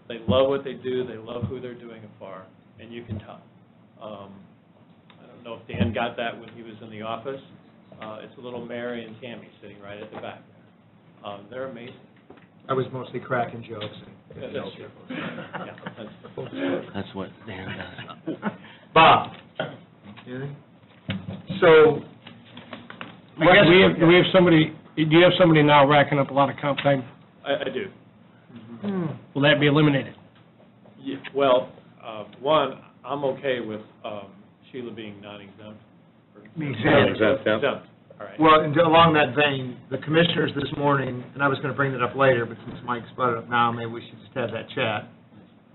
They love what they do. They love who they're doing it for, and you can tell. I don't know if Dan got that when he was in the office. It's a little Mary and Tammy sitting right at the back there. They're amazing. I was mostly cracking jokes. Yeah, that's true. Yeah, That's what Dan does. Bob? So, I guess do we have somebody, do you have somebody now racking up a lot of comp time? I do. Will that be eliminated? Yeah, well, one, I'm okay with Sheila being non-exempt. Exempt. Exempt, all right. Well, and along that vein, the commissioners this morning, and I was going to bring that up later, but since Mike's brought it up now, maybe we should just have that chat.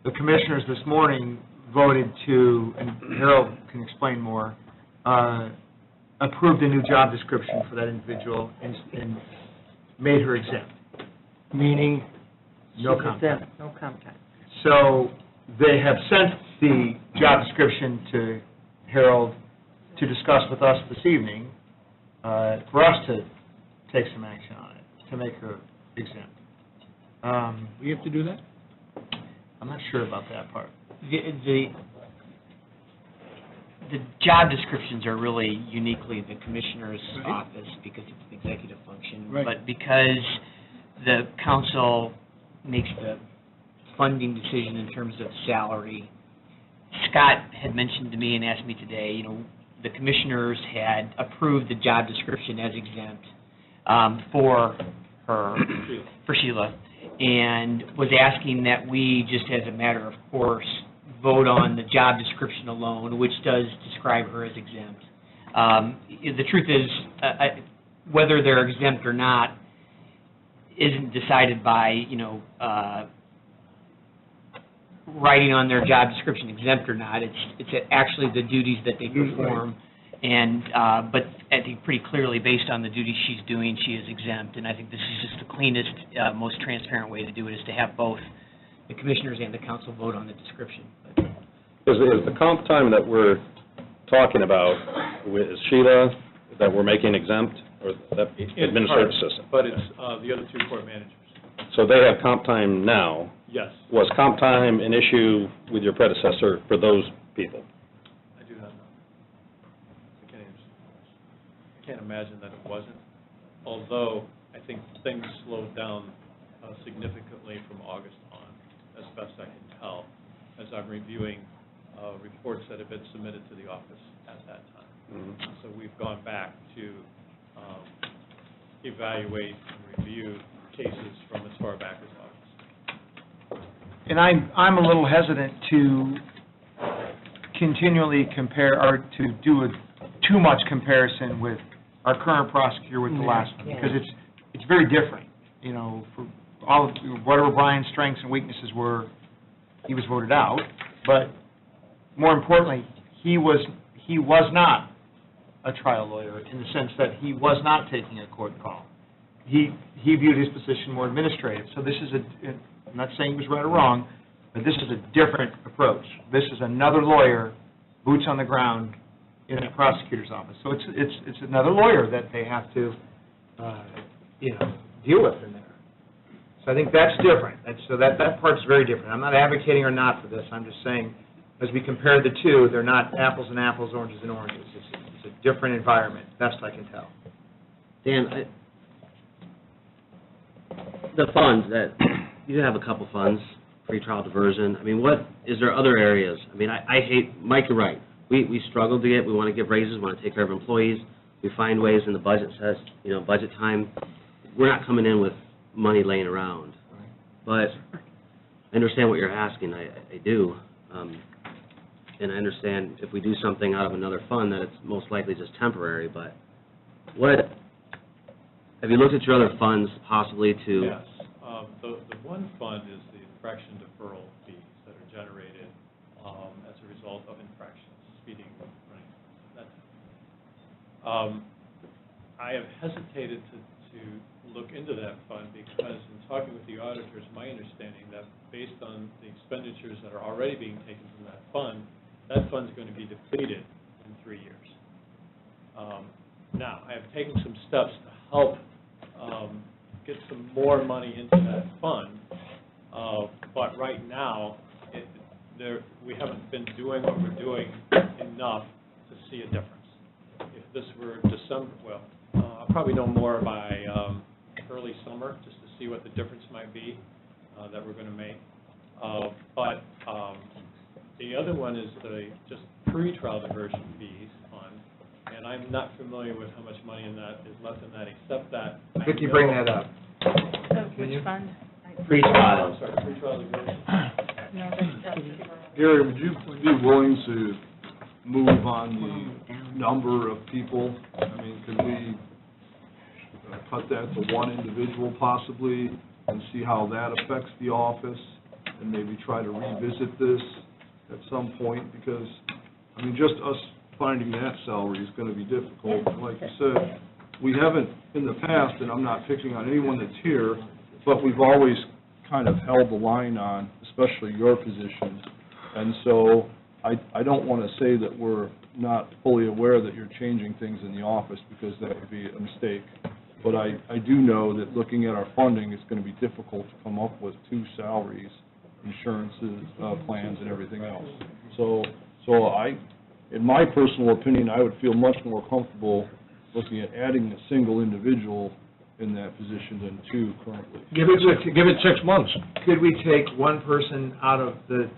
The commissioners this morning voted to, and Harold can explain more, approved a new job description for that individual and made her exempt. Meaning? No comp time. No comp time. So they have sent the job description to Harold to discuss with us this evening, for us to take some action on it, to make her exempt. We have to do that? I'm not sure about that part. The job descriptions are really uniquely the commissioner's office because it's an executive function. Right. But because the council makes the funding decision in terms of salary, Scott had mentioned to me and asked me today, you know, the commissioners had approved the job description as exempt for her, for Sheila, and was asking that we, just as a matter of course, vote on the job description alone, which does describe her as exempt. The truth is, whether they're exempt or not isn't decided by, you know, writing on their job description exempt or not. It's actually the duties that they perform, and but I think pretty clearly based on the duties she's doing, she is exempt. And I think this is just the cleanest, most transparent way to do it, is to have both the commissioners and the council vote on the description. Is the comp time that we're talking about, is Sheila, that we're making exempt, or that administrative assistant? But it's the other two court managers. So they have comp time now. Yes. Was comp time an issue with your predecessor for those people? I do not know. I can't imagine that it wasn't, although I think things slowed down significantly from August on, as best I can tell, as I'm reviewing reports that have been submitted to the office at that time. Mm-hmm. So we've gone back to evaluate and review cases from as far back as August. And I'm a little hesitant to continually compare, or to do too much comparison with our current prosecutor with the last one, because it's very different. You know, for all of, whatever Brian's strengths and weaknesses were, he was voted out. But more importantly, he was not a trial lawyer in the sense that he was not taking a court call. He viewed his position more administrative. So this is I'm not saying he was right or wrong, but this is a different approach. This is another lawyer, boots on the ground in a prosecutor's office. So it's another lawyer that they have to, deal with in there. So I think that's different. So that part's very different. I'm not advocating or not for this. I'm just saying, as we compare the two, they're not apples and apples, oranges and oranges. It's a different environment, best I can tell. Dan, the funds that, you have a couple funds, pretrial diversion, I mean, is there other areas? I mean, I hate, Mike, you're right, we struggle to we want to give raises, we want to take care of employees, we find ways in the budget says, budget time, we're not coming in with money laying around. But I understand what you're asking, I do. And I understand if we do something out of another fund, that it's most likely just temporary, but have you looked at your other funds possibly to? Yes. The one fund is the infraction deferral fees that are generated as a result of infractions, speeding, running. I have hesitated to look into that fund because in talking with the auditors, my understanding that based on the expenditures that are already being taken from that fund's going to be depleted in 3 years. Now, I have taken some steps to help get some more money into that fund, but right now, we haven't been doing what we're doing enough to see a difference. If this were December, I'll probably know more by early summer, just to see what the difference might be that we're going to make. But the other one is just pre-trial diversion fees fund, and I'm not familiar with how much money in that is left in that, except that. Vicki, bring that up. Which fund? Pre-trial. I'm sorry, pre-trial diversion. No, that's Gary, would you be willing to move on the number of people? I mean, could we cut that to one individual possibly and see how that affects the office and maybe try to revisit this at some point? Because, I mean, just us finding that salary is going to be difficult. Like you said, we haven't in the past, and I'm not picking on anyone that's here, but we've always kind of held the line on, especially your position. And so I don't want to say that we're not fully aware that you're changing things in the office, because that would be a mistake. But I do know that looking at our funding, it's going to be difficult to come up with two salaries, insurances, plans, and everything else. So in my personal opinion, I would feel much more comfortable looking at adding a single individual in that position than two currently. Give it 6 months. Could we take one person out of could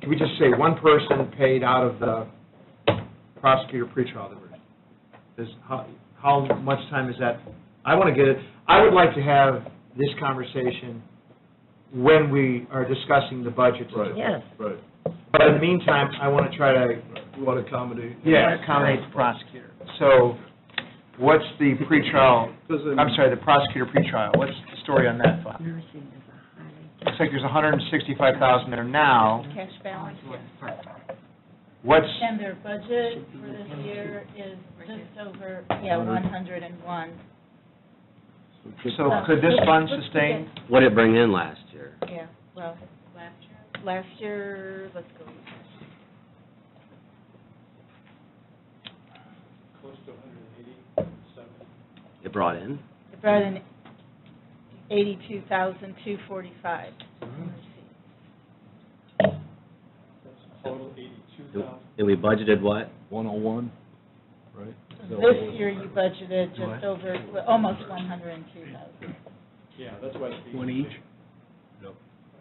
we just say one person paid out of the prosecutor pretrial diversion? How much time is that? I want to get it, I would like to have this conversation when we are discussing the budget. Right. Yes. Right. But in the meantime, I want to try to, You want to accommodate? accommodate the prosecutor. So what's the pretrial, the prosecutor pretrial, what's the story on that fund? Looks like there's $165,000 there now. cash balance. What's, And their budget for this year is just over, 101. so could this fund sustain? What did it bring in last year? Yeah, well, last year, let's go. Close to 180, It brought in? It brought in $82,245. that's total 82,000. And we budgeted what? 101, right? This year, you budgeted just over, almost $102,000. Yeah, that's why it's being. One each? Yep.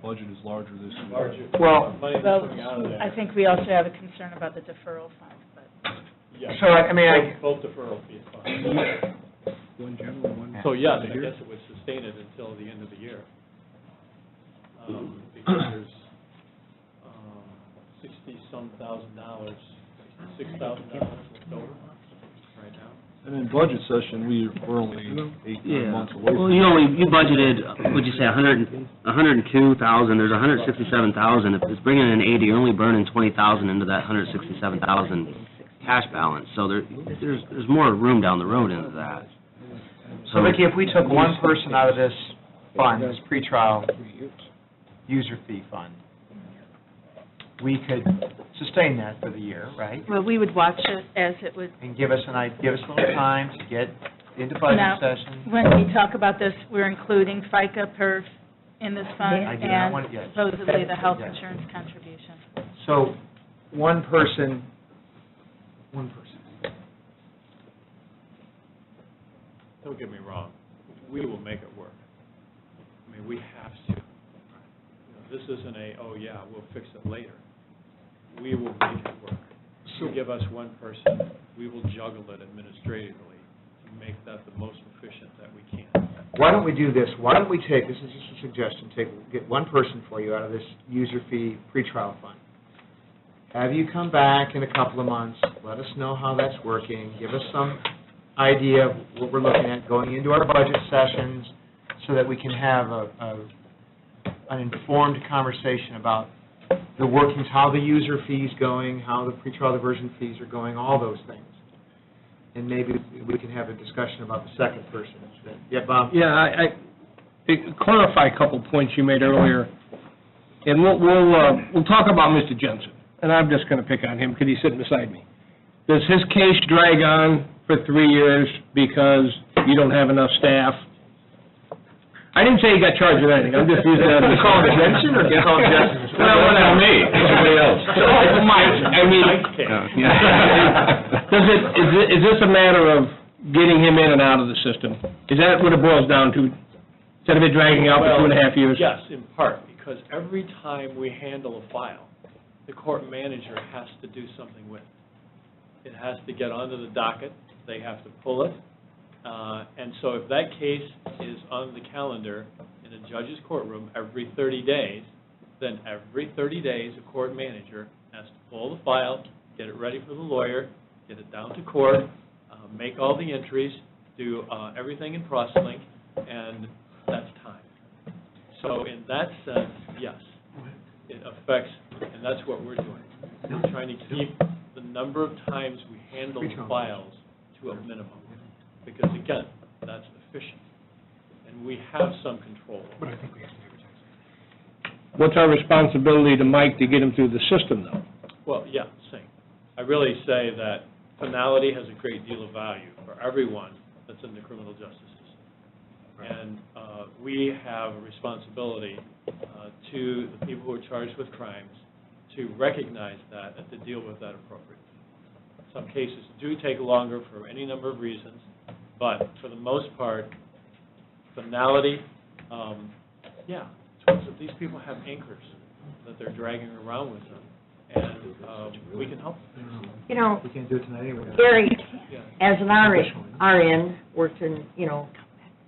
Budget is larger this year. Larger. Well, Money that's Well, coming out of there. I think we also have a concern about the deferral fund, but. Yes. So, I mean, Both deferral fees. One general, one. So, yes, I guess it would sustain it until the end of the year. Because there's $60-some thousand, $66,000 left over right now. And in budget session, we're only 8 months away. Well, you budgeted, what'd you say, 102,000, there's 167,000, if it's bringing in 80, you're only burning 20,000 into that 167,000 cash balance, so there's more room down the road into that. so Vicki, if we took one person out of this fund, this pretrial user fee fund, we could sustain that for the year, right? Well, we would watch it as it would. And give us a little time to get into budget Now, session. when we talk about this, we're including FICA, PERF in this fund, I do not want and it yet. supposedly the health Yes. insurance contribution. So, one person. Don't get me wrong, we will make it work. I mean, we have to. This isn't oh, yeah, we'll fix it later. We will make it work. If you give us one person, we will juggle it administratively to make that the most efficient that we can. Why don't we do this? Why don't we take, this is just a suggestion, get one person for you out of this user fee pretrial fund. Have you come back in a couple of months, let us know how that's working, give us some idea of what we're looking at going into our budget sessions so that we can have an informed conversation about the workings, how the user fee's going, how the pretrial diversion fees are going, all those things. And maybe we can have a discussion about the second person. Yeah, Bob? Yeah, I clarify a couple points you made earlier, and we'll talk about Mr. Jensen, and I'm just going to pick on him because he's sitting beside me. Does his case drag on for 3 years because you don't have enough staff? I didn't say he got charged with anything, I'm just using that as a... Call him Jensen or call him Jensen? Well, not me, somebody else. I mean, is this a matter of getting him in and out of the system? Is that what it boils down to, instead of it dragging out for 2.5 years? Yes, in part, because every time we handle a file, the court manager has to do something with it. It has to get onto the docket, they have to pull it, and so if that case is on the calendar in a judge's courtroom every 30 days, then every 30 days, a court manager has to pull the file, get it ready for the lawyer, get it down to court, make all the entries, do everything in ProSlink, and that's time. So in that sense, yes, it affects, and that's what we're doing. We're trying to keep the number of times we handle files to a minimum, because again, that's efficient, and we have some control. But I think we have to advertise. What's our responsibility to Mike to get him through the system, though? Well, yeah, same. I really say that finality has a great deal of value for everyone that's in the criminal justice system. And we have a responsibility to the people who are charged with crimes to recognize that and to deal with that appropriately. Some cases do take longer for any number of reasons, but for the most part, finality, yeah, these people have anchors that they're dragging around with them, and we can help them. You know, We can't do it tonight anyway. Gary, Yeah. as an RN, worked in,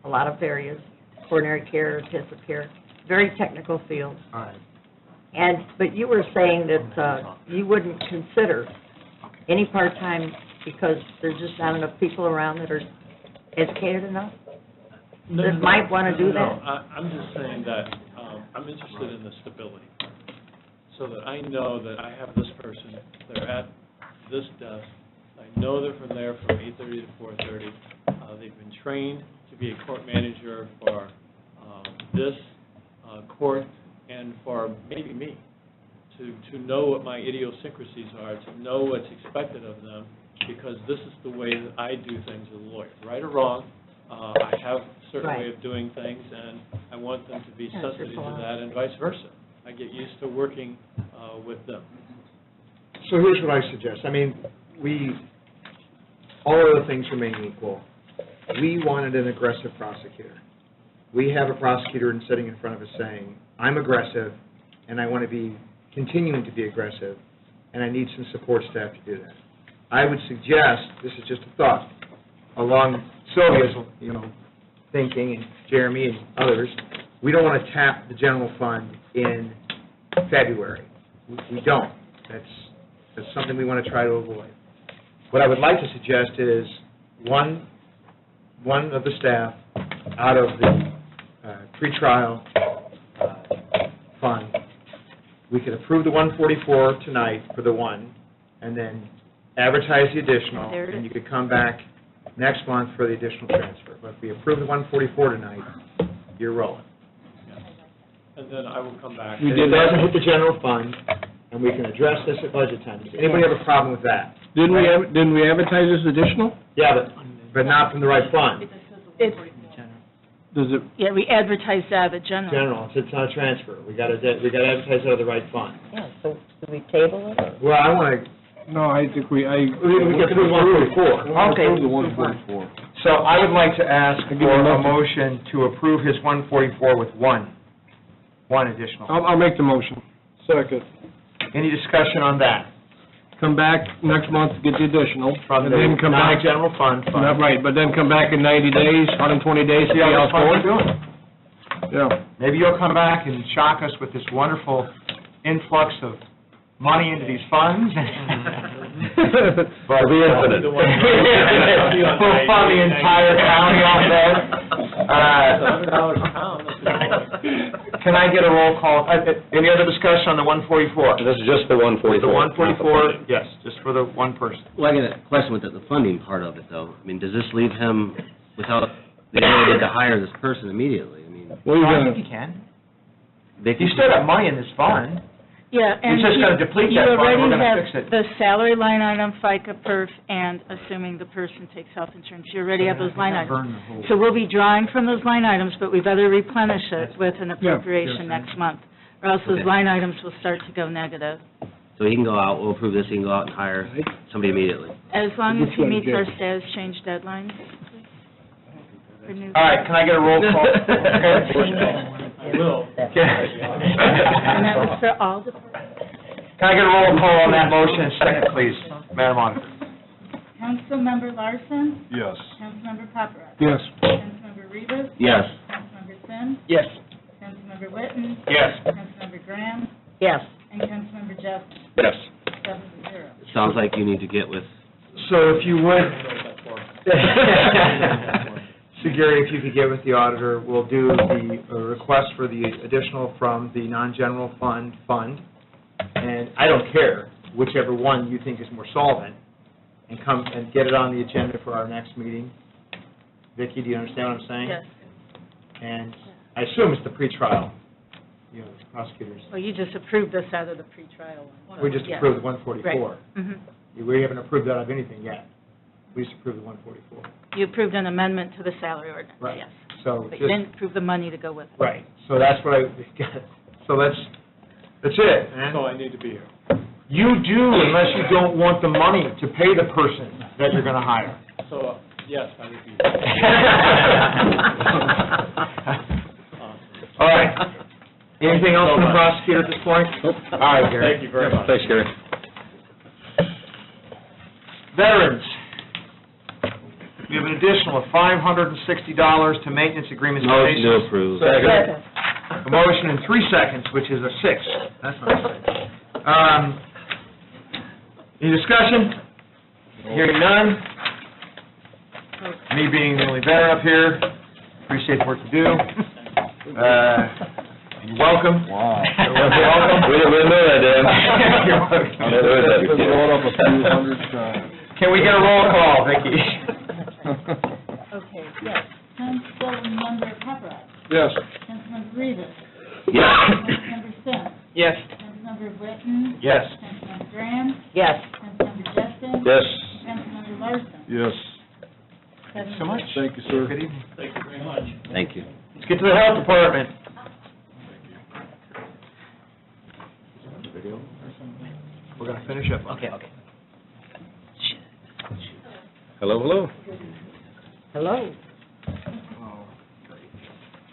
a lot of areas, coronary care, intensive care, very technical field. All right. But you were saying that you wouldn't consider any part-time because there's just not enough people around that are educated enough? That might want to do that? I'm just saying that I'm interested in the stability, so that I know that I have this person, they're at this desk, I know they're from there from 8:30 to 4:30. They've been trained to be a court manager for this court and for maybe me, to know what my idiosyncrasies are, to know what's expected of them, because this is the way that I do things as a lawyer. Right or wrong, I have a certain way of doing things, and I want them to be sensitive to that, and vice versa. I get used to working with them. So here's what I suggest. I mean, all other things remain equal. We wanted an aggressive prosecutor. We have a prosecutor sitting in front of us saying, I'm aggressive, and I want to be continuing to be aggressive, and I need some support staff to do that. I would suggest, this is just a thought, along Sylvia's, thinking, and Jeremy and others, we don't want to tap the general fund in February. We don't. That's something we want to try to avoid. What I would like to suggest is one of the staff out of the pretrial fund, we could approve the 144 tonight for the one, and then advertise the additional, and you could come back next month for the additional transfer. But if we approve the 144 tonight, you're rolling. And then I will come back. It doesn't hit the general fund, and we can address this at budget time. Does anybody have a problem with that? Didn't we advertise this additional? Yeah, but not from the right fund. Does it? Yeah, we advertise that at general. General, it's not a transfer. We got to advertise out of the right fund. Yeah, so do we table it? Well, I want to. No, I think We can approve 144. Okay. The 144. So I would like to ask for a motion to approve his 144 with one additional. I'll make the motion. Second. Any discussion on that? Come back next month, get the additional. From and the then come back. non-general fund. Not right, but then come back in 90 days, 120 days, see how this it's fund's going. doing. Yeah. Maybe you'll come back and shock us with this wonderful influx of money into these funds. But It'll be infinite. We'll fund the entire county off that. $100 a pound. Can I get a roll call? Any other discussion on the 144? This is just the 144. The 144, yes, just for the one person. Well, I got a question with the funding part of it, though. I mean, does this leave him without the ability to hire this person immediately? I mean, I think you can. You still got money in this fund. Yeah, and You're just gonna deplete that fund, we're gonna fix it. you already have the salary line item, FICA, perf, and assuming the person takes health insurance, you already have those line items. So we'll be drawing from those line items, but we better replenish it with an appropriation next month, or else those Okay. line items will start to go negative. so he can go out, we'll approve this, he can go out and hire somebody immediately. As long as he meets our status change deadlines. All right, can I get a roll call? I will. And that was for all departments. Can I get a roll call on that motion, second, please, Madam Auditor? Councilmember Larson? Yes. Councilmember Paparad? Yes. Councilmember Rivas? Yes. Councilmember Sims? Yes. Councilmember Witten? Yes. Councilmember Graham? Yes. And Councilmember Jessen? Yes. 7-0. It sounds like you need to get with, So if you would, so Gary, if you could get with the auditor, we'll do the request for the additional from the non-general fund, and I don't care, whichever one you think is more solvent, and come and get it on the agenda for our next meeting. Vicki, do you understand what I'm saying? Yes. And I assume it's the pretrial, the prosecutors. Well, you just approved this out of the pretrial one. We just Yes. approved the 144. Right. Mhm. We haven't approved that of anything yet. We just approved the 144. You approved an amendment to the salary ordinance, Right. yes. So But you just, didn't approve the money to go with it. right, so that's what so that's it, man. So I need to be here. You do unless you don't want the money to pay the person that you're gonna hire. So, yes, I would be All right. Anything else from the prosecutor at this point? All right, Gary. Thank you very much. Thanks, Gary. Veterans. We have an additional of $560 to maintenance agreements. and motion to donations. approve. A motion in 3 seconds, which is a 6. That's nice. Any discussion? Hearing none. Me being the only veteran up here, appreciate the work you do. You're welcome. Wow. You're welcome. We didn't know that, Dan. You're welcome. It's been going up a few hundred times. Can we get a roll call, Vicki? Okay, yes. Councilmember Paparad? Yes. Councilmember Rivas? Yes. Councilmember Sims? Yes. Councilmember Witten? Yes. Councilmember Graham? Yes. Councilmember Jessen? Yes. Councilmember Larson? Yes. Thank you so much. Thank you, sir. Good evening. Thank you very much. Thank you. Let's get to the health department. We're gonna finish up. Okay. Hello, hello. Hello.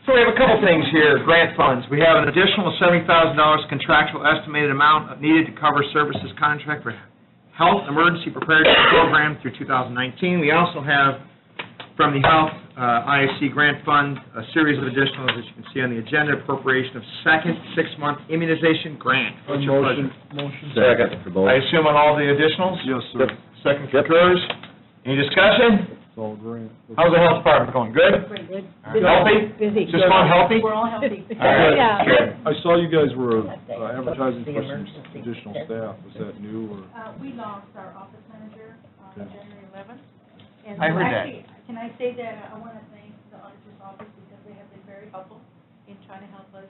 So we have a couple things here, grant funds. We have an additional $70,000 contractual estimated amount needed to cover services contract for Health Emergency Preparedness Program through 2019. We also have, from the Health ISC Grant Fund, a series of additionals, as you can see on the agenda, appropriation of second 6-month immunization grant. What's your pleasure? Motion. Second for both. I assume on all the additionals? Yes, sir. Second concurs. Any discussion? It's all grant. How's the health department going? Good? Pretty good. Healthy? Busy. Just going healthy? We're all healthy. All right. Yeah. Good. I saw you guys were advertising The for some emergency. additional staff. Was that new or? We lost our office manager on Okay. January 11th. And I heard that. actually, can I say that I want to thank the auditor's office because they have been very helpful in trying to help us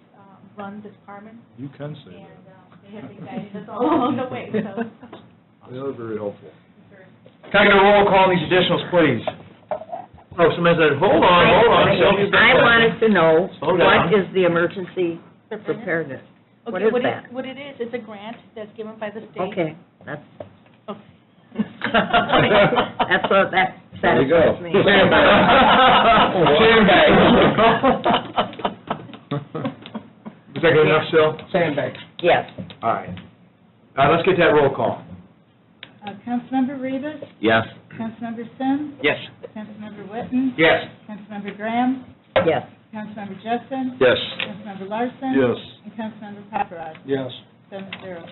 run the department, You can say and that. they have been guiding us all along the way, so. They are very helpful. Can I get a roll call on these additionals, please? Oh, somebody said, hold on. Sylvia's got a I question. wanted to know, Slow down. what is the emergency preparedness? What Okay, is that? What it is, it's a grant that's given by the state. Okay, that's, Okay. that's There you go. satisfies me. Is that good enough, Sil? Sandbags. Yes. All right. Let's get that roll call. Councilmember Rivas, Yes. Councilmember Sims, Yes. Councilmember Witten, Yes. Councilmember Graham, Yes. Councilmember Justin, Yes. Councilmember Larson. Yes. And Councilmember Paparad, Yes. 7-0.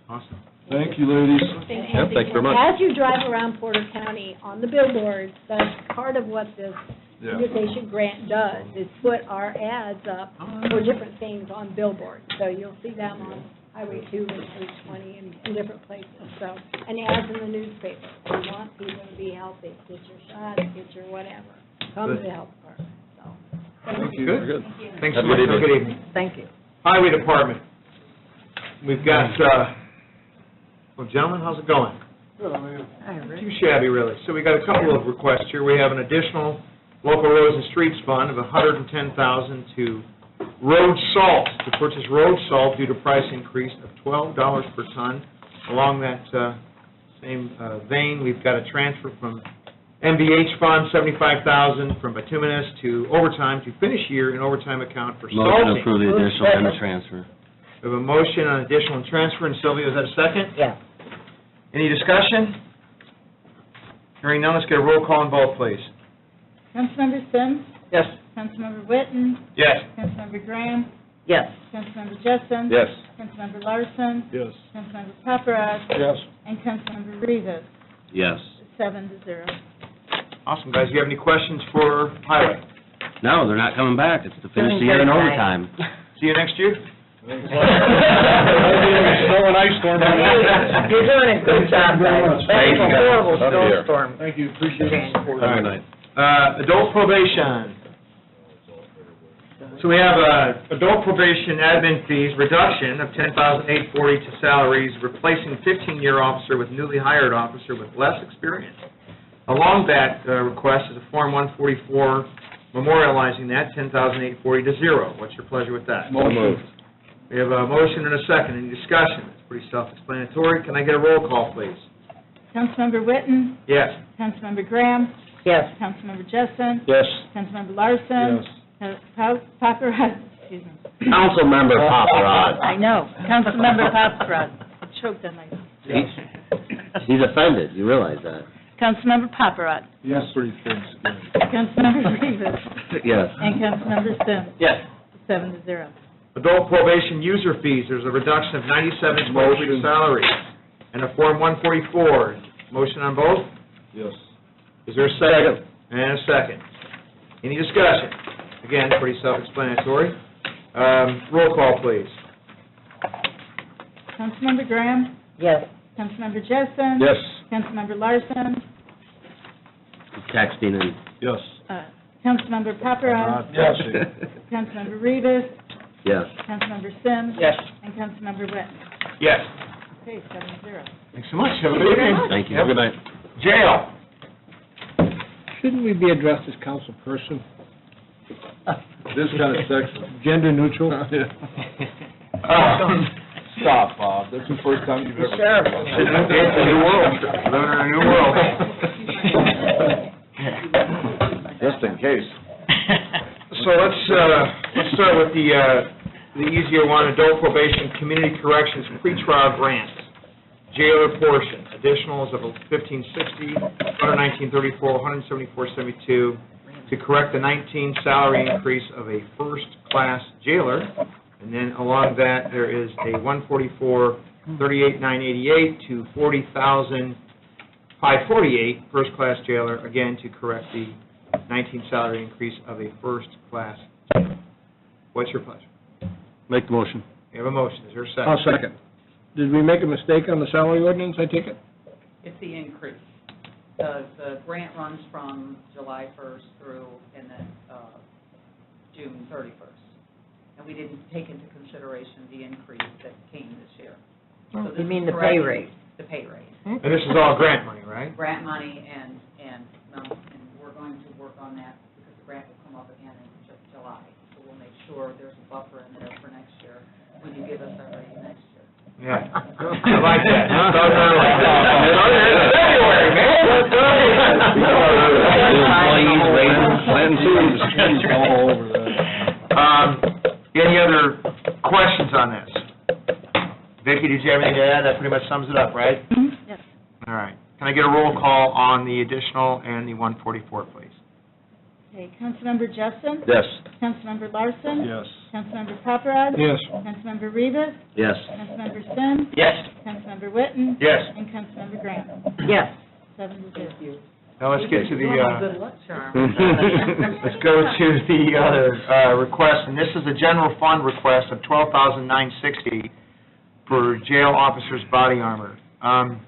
Awesome. Thank you, ladies. Yep, thank you very much. As you drive around Porter County on the billboards, that's part of what this communication grant does, is put our ads up for different things on billboards. So you'll see them on Highway 2 and 320 and in different places, so, and ads in the newspaper. We want people to be healthy, get your shots, get your whatever, come to the health department, so. Thank you. Very good. Thanks Have so a much. good Have a evening. good evening. Thank you. Highway Department. We've got, well, gentlemen, how's it going? Too shabby, really. So we got a couple of requests here. We have an additional local roads and streets fund of $110,000 to road salt, to purchase road salt due to price increase of $12 per ton. Along that same vein, we've got a transfer from MVH fund, $75,000 from bituminous to overtime to finish year in overtime account for Motion to salting. approve the additional and the transfer. We have a motion on additional and transfer, and Sylvia, is that a second? Yeah. Any discussion? Hearing none, let's get a roll call on both, please. Councilmember Sims, Yes. Councilmember Witten, Yes. Councilmember Graham, Yes. Councilmember Justin. Yes. Councilmember Larson, Yes. Councilmember Paparad, Yes. and Councilmember Rivas, Yes. 7-0. Awesome, guys. Do you have any questions for Highway? No, they're not coming back. It's to finish the year in overtime. See you next year? Snow and ice storm. You're doing a good job, guys. That was a horrible snowstorm. Thank you, appreciate the support. Have a good night. Adult probation. So we have adult probation admin fees reduction of $10,840 to salaries, replacing 15-year officer with newly hired officer with less experience. Along that request is a Form 144 memorializing that, $10,840 to zero. What's your pleasure with that? Moved. We have a motion and a second. Any discussion? It's pretty self-explanatory. Can I get a roll call, please? Councilmember Witten, Yes. Councilmember Graham, Yes. Councilmember Justin, Yes. Councilmember Larson. Paparad, excuse me. Councilmember Paparad. I know, Councilmember Paparad. I choked on my, He's offended, you realize that? Councilmember Paparad, Yes, pretty things. Councilmember Rivas, Yes. and Councilmember Sims, Yes. 7-0. Adult probation user fees, there's a reduction of $97.23 salary, and a Form 144. Motion on both? Yes. Is there a second? And a second. Any discussion? Again, pretty self-explanatory. Roll call, please. Councilmember Graham, Yes. Councilmember Justin. Yes. Councilmember Larson, Texting and, Yes. Councilmember Paparad, Yes. Councilmember Rivas, yes. Councilmember Sims. Yes. And Councilmember Witten. Yes. Okay, 7-0. Thanks so much. Have a good evening. Thank you. Have a good night. Jail. Shouldn't we be addressed as council person? This kind of sexy. Gender neutral? Stop, Bob, that's the first time you've ever. Sheriff. It's a new world. Living in a new world. Just in case. So let's start with the easier one, adult probation, community corrections, pretrial grants, jailer portion, additionals of $1,560, $119.34, $174.72, to correct the 19 salary increase of a first-class jailer. And then along that, there is a $144,38,988 to $40,548 first-class jailer, again, to correct the 19 salary increase of a first-class jailer. What's your pleasure? Make the motion. We have a motion. Is there a second? I'll second. Did we make a mistake on the salary ordinance, I take it? It's the increase. The grant runs from July 1st through, and then June 31st. And we didn't take into consideration the increase that came this year. So You this mean is the pay correcting rate? The pay rate. And this is all grant money, right? Grant money, and we're going to work on that because the grant will come up again in July. So we'll make sure there's a buffer in there for next year when you give us our rate next year. Yeah. I like that. Start early. Start in February, man. He's all over that. Any other questions on this? Vicki, did you have anything to add? That pretty much sums it up, right? Yes. All right. Can I get a roll call on the additional and the 144, please? Okay, Councilmember Jessen? Yes. Councilmember Larson? Yes. Councilmember Paparad? Yes. Councilmember Rivas? Yes. Councilmember Sims? Yes. Councilmember Witten? Yes. And Councilmember Graham? Yes. 7-0. Now let's get to the, Good luck charm. let's go to the other request, and this is a general fund request of $12,960 for jail officers' body armor. And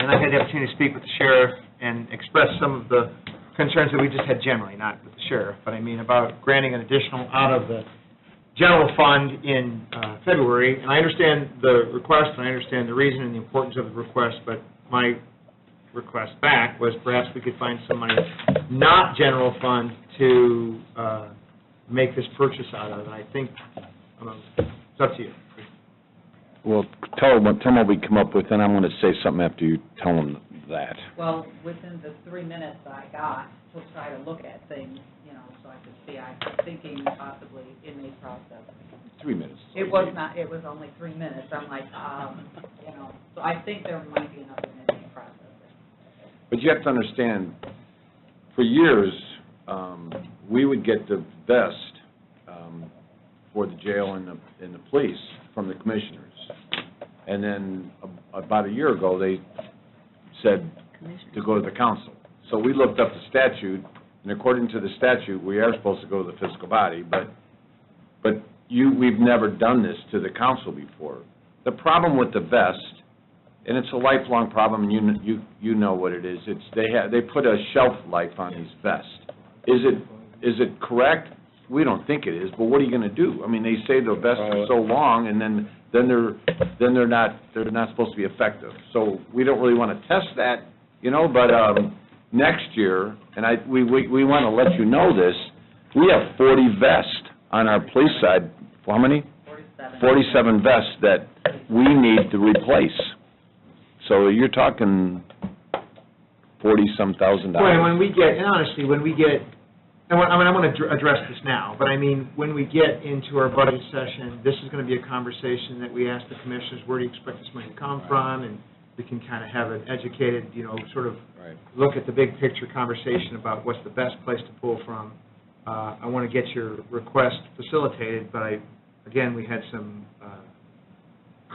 I had the opportunity to speak with the sheriff and express some of the concerns that we just had generally, not with the sheriff, but I mean about granting an additional out of the general fund in February. And I understand the request, and I understand the reason and the importance of the request, but my request back was perhaps we could find some money, not general fund, to make this purchase out of. And I think, it's up to you. Well, tell them what we come up with, and I'm going to say something after you tell them that. Well, within the 3 minutes I got to try to look at things, so I could see, I'm thinking possibly inmate process. 3 minutes. It was only 3 minutes. I'm like, so I think there might be enough in inmate process. But you have to understand, for years, we would get the best for the jail and the police from the commissioners. And then about a year ago, they said to go to the council. So we looked up the statute, and according to the statute, we are supposed to go to the fiscal body, but we've never done this to the council before. The problem with the vest, and it's a lifelong problem, and you know what it is. They put a shelf life on these vests. Is it correct? We don't think it is, but what are you going to do? I mean, they say the vests are so long, and then they're not supposed to be effective. So we don't really want to test that, But next year, and we want to let you know this, we have 40 vests on our police side. How many? 47 vests that we need to replace. So you're talking $40-some thousand. Well, when we get, and honestly, when we get, and I'm going to address this now, but I mean, when we get into our budget session, this is going to be a conversation that we ask the commissioners, where do you expect this money to come from? And we can kind of have an educated, sort of look at the big picture conversation about what's the best place to pull from. I want to get your request facilitated, but again, we had some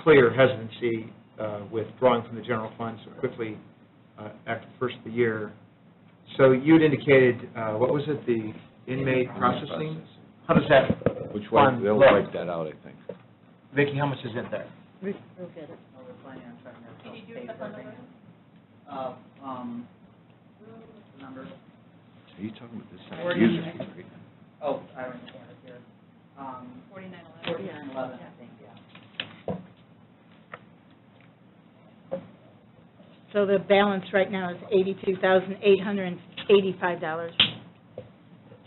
clear hesitancy with drawing from the general fund so quickly after the first of the year. So you'd indicated, what was it, the inmate processing? How does that Which one? They'll wipe that out, I think. Vicki, how much is in there? We'll get it. Can you do it the numbers? Are you talking about this side? 40. User fees, right? Oh, I don't understand it here. 4911, I think, yeah. So the balance right now is $82,885.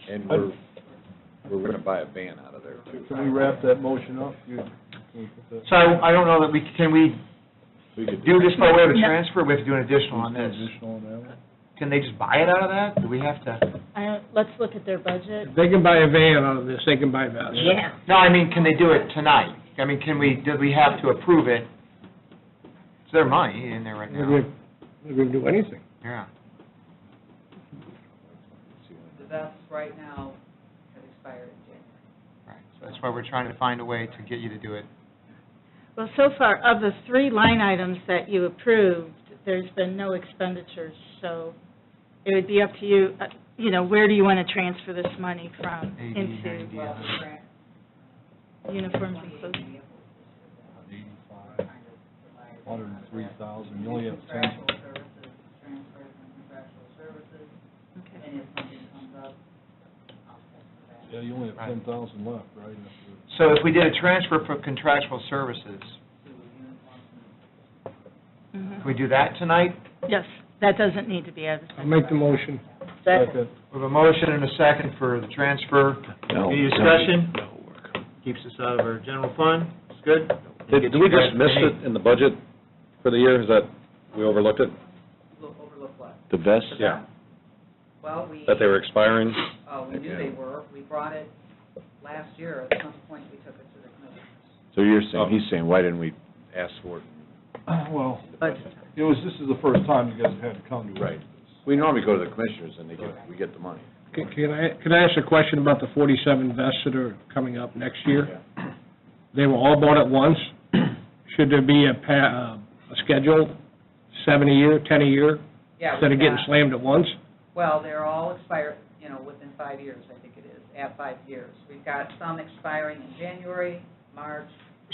And we're going to buy a van out of there, too. Can we wrap that motion up? So I don't know that can we We could do this by way of a transfer? We have to do an additional on this. Additional on that one? Can they just buy it out of that? Do we have to? Let's look at their budget. If they can buy a van out of this, they can buy vests. Yeah. No, I mean, can they do it tonight? I mean, do we have to approve it? It's their money in there right now. They're going to do anything. Yeah. The vests right now have expired in January. Right. So that's why we're trying to find a way to get you to do it. Well, so far, of the 3 line items that you approved, there's been no expenditures, so it would be up to you, where do you want to transfer this money from into uniforms and clothing? 103,000, you only have 10. Contractual services, transfers and contractual services, Okay. and if something comes up, I'll check for that. Yeah, you only have 10,000 left, right? So if we did a transfer for contractual services, can we do that tonight? Yes, that doesn't need to be added. I'll make the motion. Second. We have a motion and a second for the transfer. No. Any discussion? Keeps us out of our general fund. It's good. Did we just miss it in the budget for the year? Is that, we overlooked it? Overlook what? The vest? Yeah. Well, we, that they were expiring? we knew they were. We brought it last year. At some point, we took it to the commissioners. So you're saying, he's saying, why didn't we ask for it? Well, this is the first time you guys have had to come to us. Right. We normally go to the commissioners and we get the money. Can I ask a question about the 47 vests that are coming up next year? They were all bought at once. Should there be a schedule, 7 a year, 10 a year, Yeah, instead of we've getting got- slammed at once? Well, they're all expired, within 5 years, I think it is, at 5 years. We've got some expiring in January, March.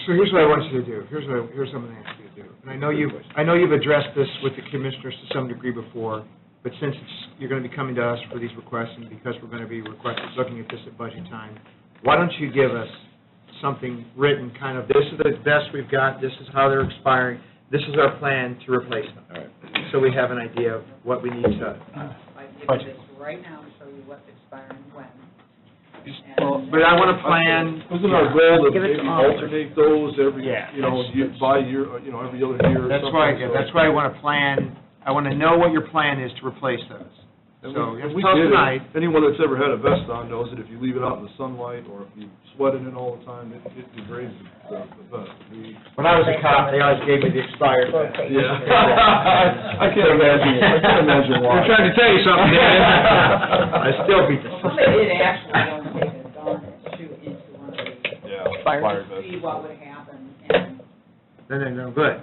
So here's what I want you to do, here's what I'm going to ask you to do. And I know you've addressed this with the commissioners to some degree before, but since you're going to be coming to us for these requests, and because we're going to be looking at this at budget time, why don't you give us something written, kind of, this is the best we've got, this is how they're expiring, this is our plan to replace them. All right. So we have an idea of what we need to I can give budget. you this right now and show you what's expiring when. But I want to plan. Isn't our goal to Give it maybe to all. alternate those every, Yeah. year, by year, every other year or That's something? why I want to plan, I want to know what your plan is to replace those. And So, we if we tell us did tonight, it. Anyone that's ever had a vest on knows that if you leave it out in the sunlight, or if you sweat in it all the time, it degrades the vest. when I was a cop, they always gave me the expired vest. Yeah. I can't imagine why. I'm trying to tell you something, Dan. I still beat the Somebody did actually go and take a gun and shoot into one of these. Expired To see what would happen, and Then they're no good.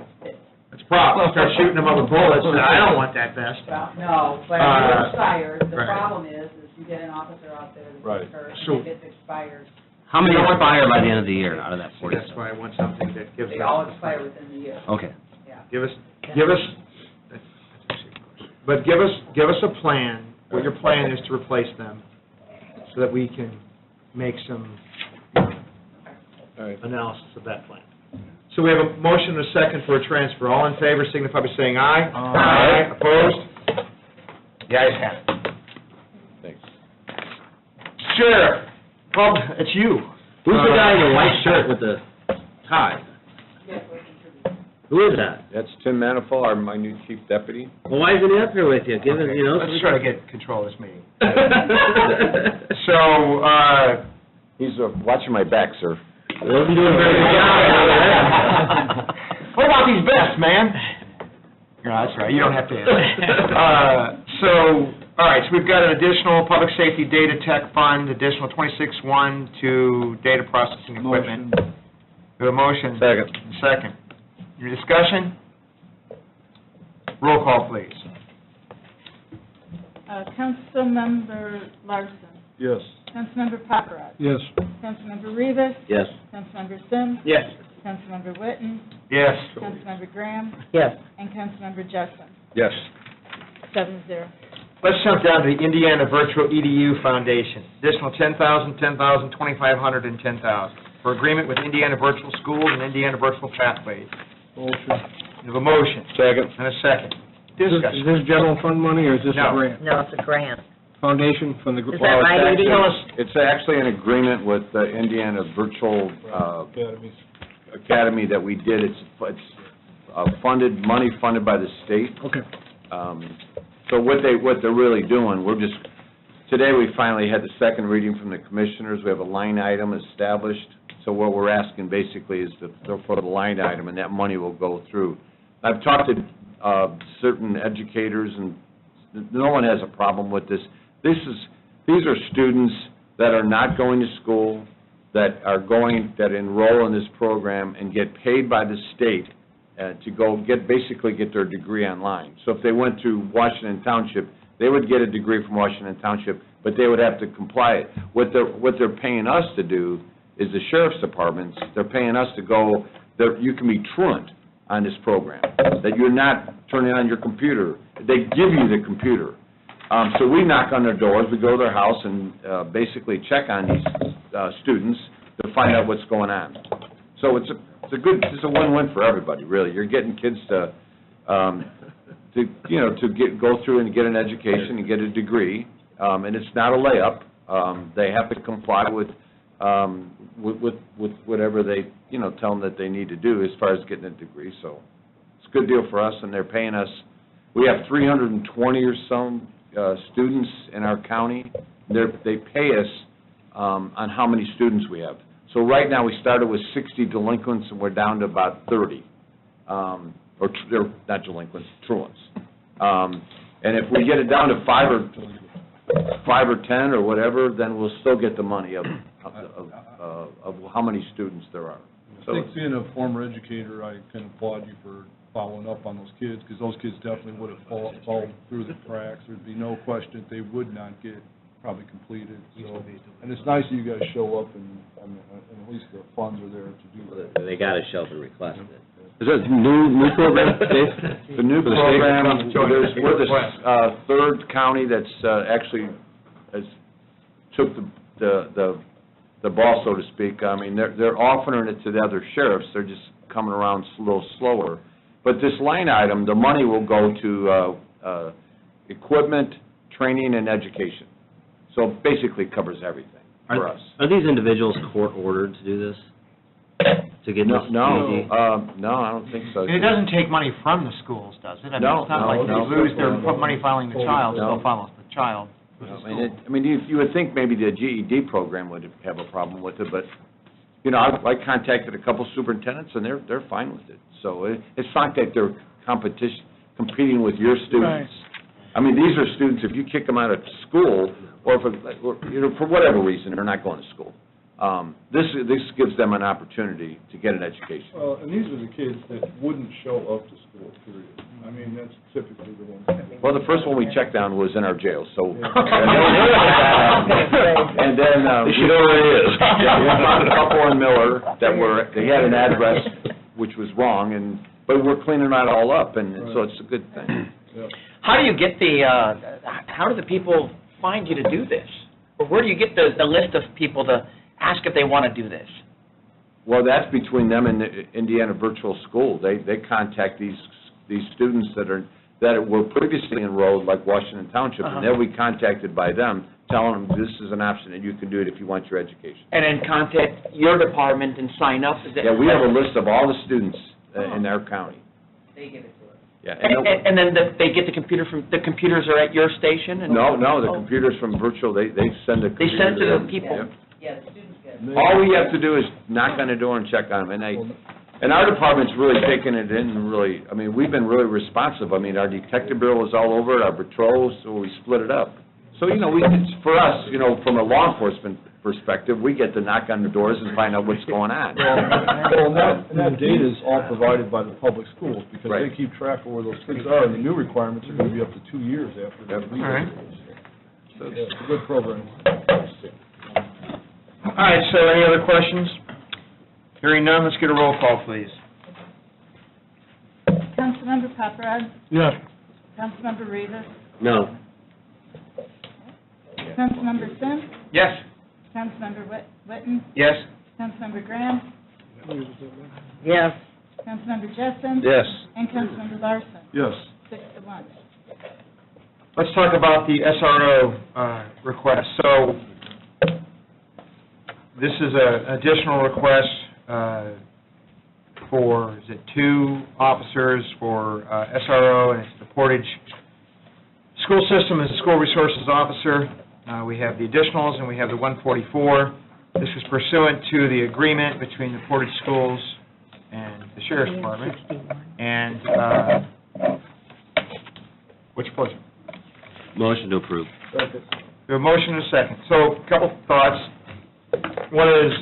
That's a problem. Start shooting them up with bullets, and I don't want that vest. well, no, but it's expired. The right. problem is you get an officer out there Right. that's hurt, So- and if it's expired, How many expire by the end of the year out of that That's 47? why I want something that gives they us. all expire within the year. Okay. Yeah. Give us, that's a stupid question. But give us a plan, what your plan is to replace them, so that we can make some analysis of that plan. So we have a motion and a second for a transfer. All in favor signify by saying aye. Aye. Opposed? The ayes have it. Thanks. Sheriff, it's you. Who's the guy in the white shirt with the tie? Who is that? That's Tim Manifold, my new chief deputy. Well, why isn't he up here with you? Give it, Let's try to get control of this meeting. So, He's watching my back, sir. Wasn't doing a very good job. what about these vests, man? No, that's right, you don't have to answer. All right, so we've got an additional public safety data tech fund, additional 26-1 to data processing equipment. We have a motion. Second. Second. Your discussion? Roll call, please. Councilmember Larson. Yes. Councilmember Paparad. Yes. Councilmember Rivas. Yes. Councilmember Sims. Yes. Councilmember Witten. Yes. Councilmember Graham. Yes. And Councilmember Jessen. Yes. 7-0. Let's jump down to the Indiana Virtual EDU Foundation. Additional $10,000, $10,000, $2,500, and $10,000 for agreement with Indiana Virtual Schools and Indiana Virtual Pathways. Motion. We have a motion. Second. And a second. Is Discussion. this general fund money, or is this a No. grant? No, it's a grant. Foundation from the... Is that right, Edie? It's actually an agreement with the Indiana Virtual Academies. Academy that we did. It's money funded by the state. Okay. So what they're really doing, today we finally had the second reading from the commissioners. We have a line item established. So what we're asking basically is to put a line item, and that money will go through. I've talked to certain educators, and no one has a problem with this. These are students that are not going to school, that enroll in this program and get paid by the state to go basically get their degree online. So if they went to Washington Township, they would get a degree from Washington Township, but they would have to comply it. What they're paying us to do is the sheriff's departments, they're paying us to go, you can be truant on this program, that you're not turning on your computer. They give you the computer. So we knock on their doors, we go to their house and basically check on these students to find out what's going on. So it's a win-win for everybody, really. You're getting kids to go through and get an education and get a degree, and it's not a layup. They have to comply with whatever they, tell them that they need to do as far as getting a degree. So it's a good deal for us, and they're paying us. We have 320 or some students in our county, they pay us on how many students we have. So right now, we started with 60 delinquents, and we're down to about 30. They're not delinquents, truants. And if we get it down to 5 or 10 or whatever, then we'll still get the money of how many students there are. I think being a former educator, I can applaud you for following up on those kids, because those kids definitely would have fallen through the cracks. There'd be no question they would not get probably completed. So, and it's nice that you guys show up and at least the funds are there to do that. They got a shelter requested. Is that a new program, Dave? The new program, we're the third county that's actually took the ball, so to speak. I mean, they're offering it to the other sheriffs. They're just coming around a little slower. But this line item, the money will go to equipment, training, and education. So basically covers everything for us. Are these individuals court-ordered to do this? To get this? No, I don't think so. It doesn't take money from the schools, does it? I mean, it's not like they lose their money following the child, still follows the child. I mean, you would think maybe the GED program would have a problem with it, but, you know, I contacted a couple superintendents, and they're fine with it. So it's not that they're competing with your students. I mean, these are students, if you kick them out of school, or for whatever reason, they're not going to school. This gives them an opportunity to get an education. Well, and these are the kids that wouldn't show up to school, period. I mean, that's typically the ones. Well, the first one we checked on was in our jail, so. And then. You know where it is. Yeah, we found a couple in Miller that they had an address which was wrong, but we're cleaning that all up, and so it's a good thing. How do you get how do the people find you to do this? Or where do you get the list of people to ask if they want to do this? Well, that's between them and the Indiana Virtual School. They contact these students that were previously enrolled, like Washington Township, and they'll be contacted by them, telling them this is an option and you can do it if you want your education. And then contact your department and sign up? Yeah, we have a list of all the students in our county. They give it to us. Yeah. And then they get the computers are at your station? No, the computers from Virtual, they send the computer. They send to the people? Yep. Yeah, the students get it. All we have to do is knock on the door and check on them, and our department's really taking it in and really, I mean, we've been really responsive. I mean, our detective bureau is all over it, our patrols, so we split it up. So, you know, for us, you know, from a law enforcement perspective, we get to knock on the doors and find out what's going on. Well, and that data is all provided by the public schools, because they keep track of where those kids are, and the new requirements are going to be up to 2 years after they leave. All right. So it's a good program. All right, so any other questions? Hearing none, let's get a roll call, please. Councilmember Paparad? Yes. Councilmember Rivas? No. Councilmember Sims? Yes. Councilmember Witten? Yes. Councilmember Graham? Yes. Councilmember Jessen? Yes. And Councilmember Larson? Yes. 6-1. Let's talk about the SRO request. So this is an additional request for, is it 2 officers for SRO, and it's the Portage School System as a school resources officer. We have the additionals, and we have the 144. This is pursuant to the agreement between the Portage Schools and the Sheriff's Department. And, what's your pleasure? Motion to approve. We have a motion and a second. So, a couple thoughts. One is,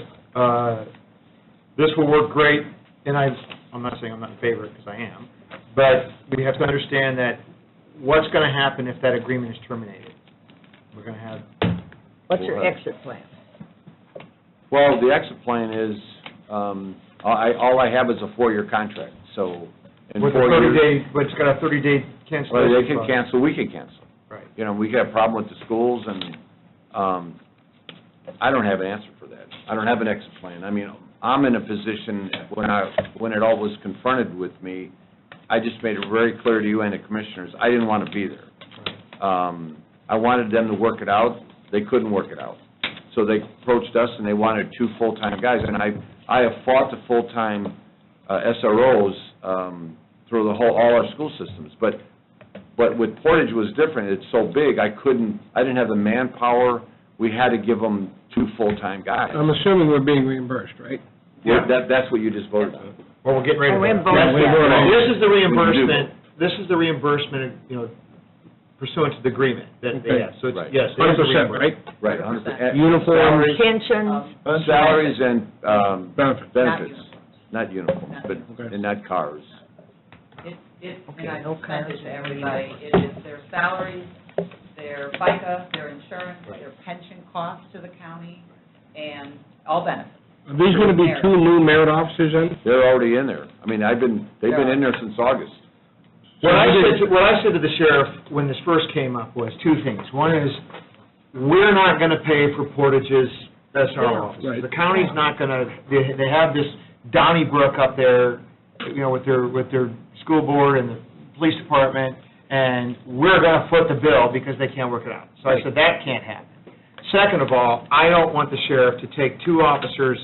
this will work great, and I'm not saying I'm not in favor, because I am, but we have to understand that what's going to happen if that agreement is terminated? We're going to have... What's your exit plan? Well, the exit plan is, all I have is a 4-year contract, so in 4 With a years... 30-day, but it's got a 30-day cancellation. Well, they can cancel, we can cancel. Right. You know, we got a problem with the schools, and I don't have an answer for that. I don't have an exit plan. I mean, I'm in a position, when it all was confronted with me, I just made it very clear to you and the commissioners, I didn't want to be there. I wanted them to work it out. They couldn't work it out. So they approached us, and they wanted 2 full-time guys, and I have fought the full-time SROs through all our school systems, but But with Portage was different, it's so big, I didn't have the manpower, we had to give them 2 full-time guys. I'm assuming we're being reimbursed, right? Yeah, that's what you just voted on. Well, we're getting ready to. This is the reimbursement, pursuant to the agreement that they have. So it's, Right. yes, it is a 100%, right? reimbursement. Right, 100%. Uniforms. Pensions. Salaries and Benefits. benefits, not uniforms, and not cars. And I sent it to everybody, it is their salaries, their FICA, their insurance, their pension costs to the county, and all benefits. Are these going to be 2 new merit officers then? They're already in there. I mean, they've been in there since August. What I said to the sheriff when this first came up was 2 things. One is, we're not going to pay for Portage's SR office. Right. The county's not going to, they have this Donnybrook up there, with their school board and the police department, and we're going to foot the bill because they can't work it out. So I said, that can't happen. Second of all, I don't want the sheriff to take 2 officers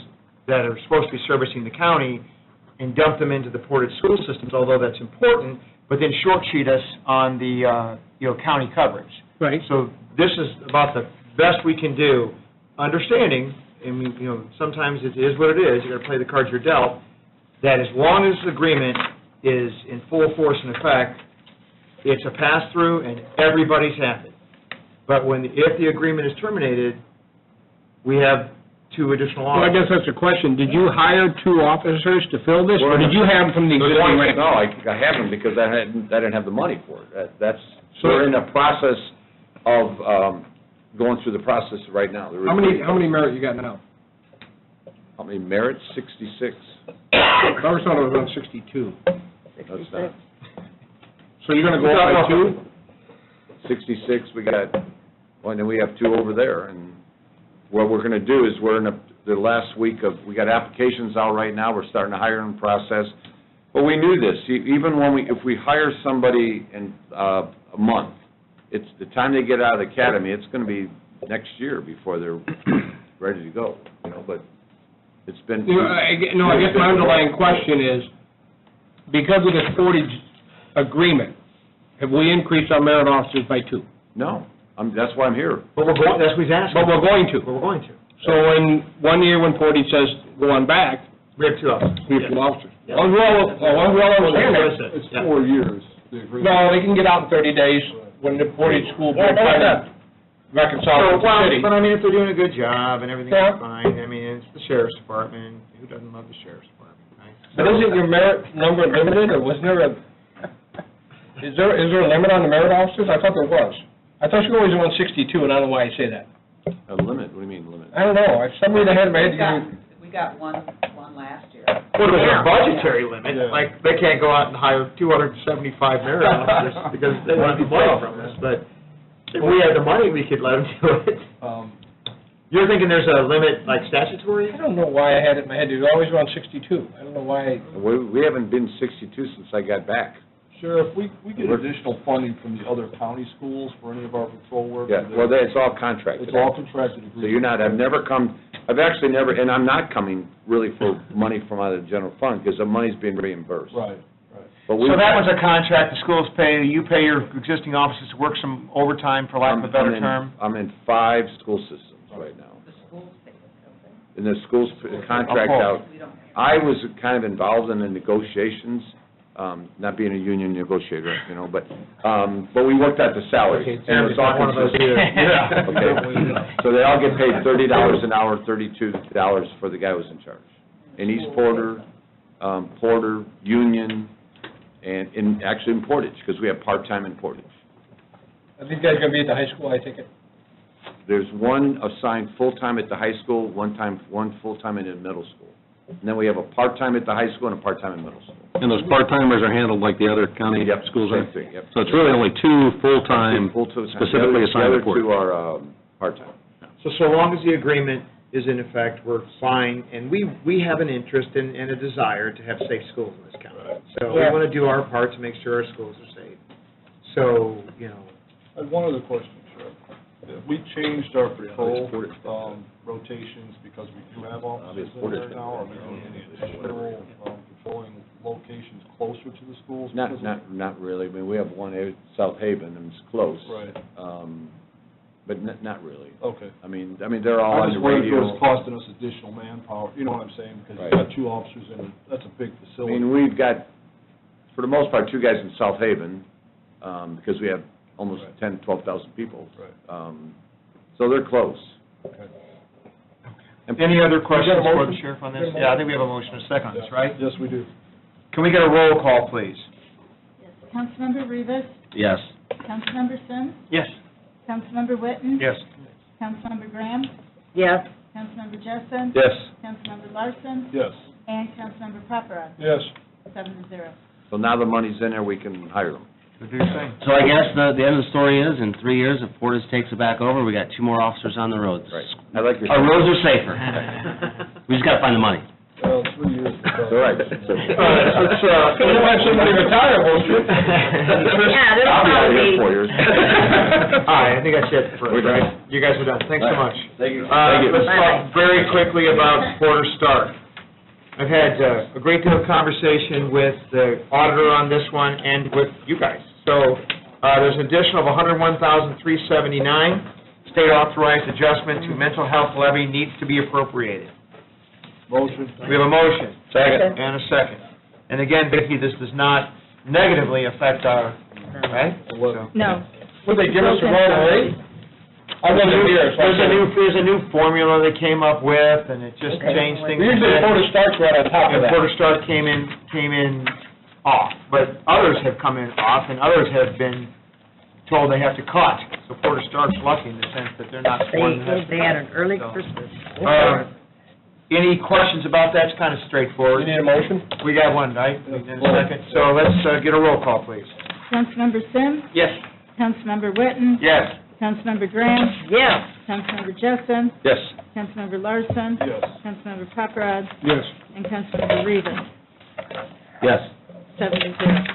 that are supposed to be servicing the county and dump them into the Portage school systems, although that's important, but then short-sheet us on the, county coverage. Right. So this is about the best we can do, understanding, and, sometimes it is what it is, you got to play the cards you're dealt, that as long as the agreement is in full force and effect, it's a pass-through and everybody's happy. But if the agreement is terminated, we have 2 additional Well, I officers. guess that's the question. Did you hire 2 officers to fill this, or did you have them from the existing ranks? No, I have them because I didn't have the money for it. We're in the process of going through the process right now. How many merit you got now? How many merits? 66. I always thought it was on 62. No, it's not. So you're going to go up by 2? 66, we got, and then we have 2 over there, and what we're going to do is, we're in the last week we got applications out right now, we're starting the hiring process, but we knew this, even if we hire somebody in a month, it's the time they get out of the academy, it's going to be next year before they're ready to go, but it's been... I guess my underlying question is, because of this Portage agreement, have we increased our merit officers by 2? No, that's why I'm here. But that's what he's asking. But we're going to. We're going to. So in 1 year, when Portage says go on back, We have 2 officers. we have 2 officers. Yeah. Well, understand that. It's 4 years, the agreement. No, they can get out in 30 days when the Portage school board tries to reconcile with the city. But if they're doing a good job and everything's Yeah. fine, it's the sheriff's department. Who doesn't love the sheriff's department, right? But isn't your merit number limited, or wasn't there is there a limit on the merit officers? I thought there was. I thought you were always on 62, and I don't know why I say that. A limit? What do you mean, limit? I don't know. Somebody that had my head. We got one last year. Well, there's a budgetary limit, like, they can't go out and hire 275 merit officers because they want the money from us, but if we had the money, we could let them do it. You're thinking there's a limit, like statutory? I don't know why I had it in my head. It was always around 62. I don't know why. We haven't been 62 since I got back. Sheriff, we get additional funding from the other county schools for any of our patrol work. Yeah, well, it's all contracted. It's all contracted So I've actually never, and I'm not coming really for money from out of the general fund, because the money's being reimbursed. Right. But So that was a contract, the schools pay, you pay your existing officers to work some overtime, for lack of a better term? I'm in 5 school systems right now. The schools pay it, don't they? And the schools contract out. We don't have. I was kind of involved in the negotiations, not being a union negotiator, but we worked out the salaries. Okay, And it was all Jeremy's not one of those consistent. either. Okay, so they all get paid $30 an hour, $32 for the guy who's in charge. In East Porter, Porter, Union, and actually in Portage, because we have part-time in Portage. Are these guys going to be at the high school, I take it? There's one assigned full-time at the high school, one full-time in the middle school. And then we have a part-time at the high school and a part-time in middle school. And those part-timers are handled like the other county Yep, schools are? same thing, yep. So it's really only 2 full-time Full-time. specifically assigned to The other 2 Portage? are part-time. So long as the agreement is in effect, we're fine, and we have an interest and a desire to have safe schools in this county. So we want to do our part to make sure our schools are safe. So, I have one other question, Sheriff. We changed our patrol rotations because we do have officers in there now. Are we doing any additional patrolling locations closer to the schools? Not really. I mean, we have one at South Haven, and it's close. Right. But not really. Okay. I mean, they're all I on just the wondered if it radio. was costing us additional manpower, you know what I'm saying? Because Right. you've got 2 officers and that's a big I facility. mean, we've got, for the most part, 2 guys in South Haven, because we have almost Right. 10, 12,000 people. Right. So they're close. Okay. Any other questions We got a for the motion? sheriff on this? Yeah, I think we have a motion, a second on this, right? Yes, we do. Can we get a roll call, please? Councilmember Rivas, Yes. Councilmember Sims, Yes. Councilmember Witten. Yes. Councilmember Graham, Yes. Councilmember Jessen. Yes. Councilmember Larson, Yes. and Councilmember Paparad, Yes. 7-0. So now the money's in there, we can hire them. So do your thing. So I guess the end of the story is, in 3 years, if Portage takes it back over, we got 2 more officers on the roads. Right. I like your... Our roads are safer. We just gotta find the money. Well, 3 years. All right. Let's we'll have somebody retire, won't you? Yeah, there's I'll be out probably- here 4 years. All right, I think that's it for us, We're done. right? You guys are done. Thanks so much. Thank you. Let's talk very quickly about Porter Stark. I've had a great deal of conversation with the auditor on this one and with you guys. So there's an addition of $101,379. State authorized adjustment to mental health levy needs to be appropriated. Motion. We have a motion. Second. And a second. And again, Vicki, this does not negatively affect our, right? So- No. Would they give us a roll rate? I wasn't here, so I There's a new formula they came up with, and it just changed things. a Usually bit. Portage Stark's right on top of And that. Porter Stark came in off, but others have come in off, and others have been told they have to cut. So Porter Stark's lucky in the sense that they're not the one that has to had cut. an early So, Christmas. Any questions about that? It's kind of straightforward. You need a motion? We got one, right? In a second. So let's get a roll call, please. Councilmember Sims, Yes. Councilmember Witten, Yes. Councilmember Graham, Yes. Councilmember Jessen, Yes. Councilmember Larson, Yes. Councilmember Paparad, Yes. and Councilmember Rivas, Yes. 7-0.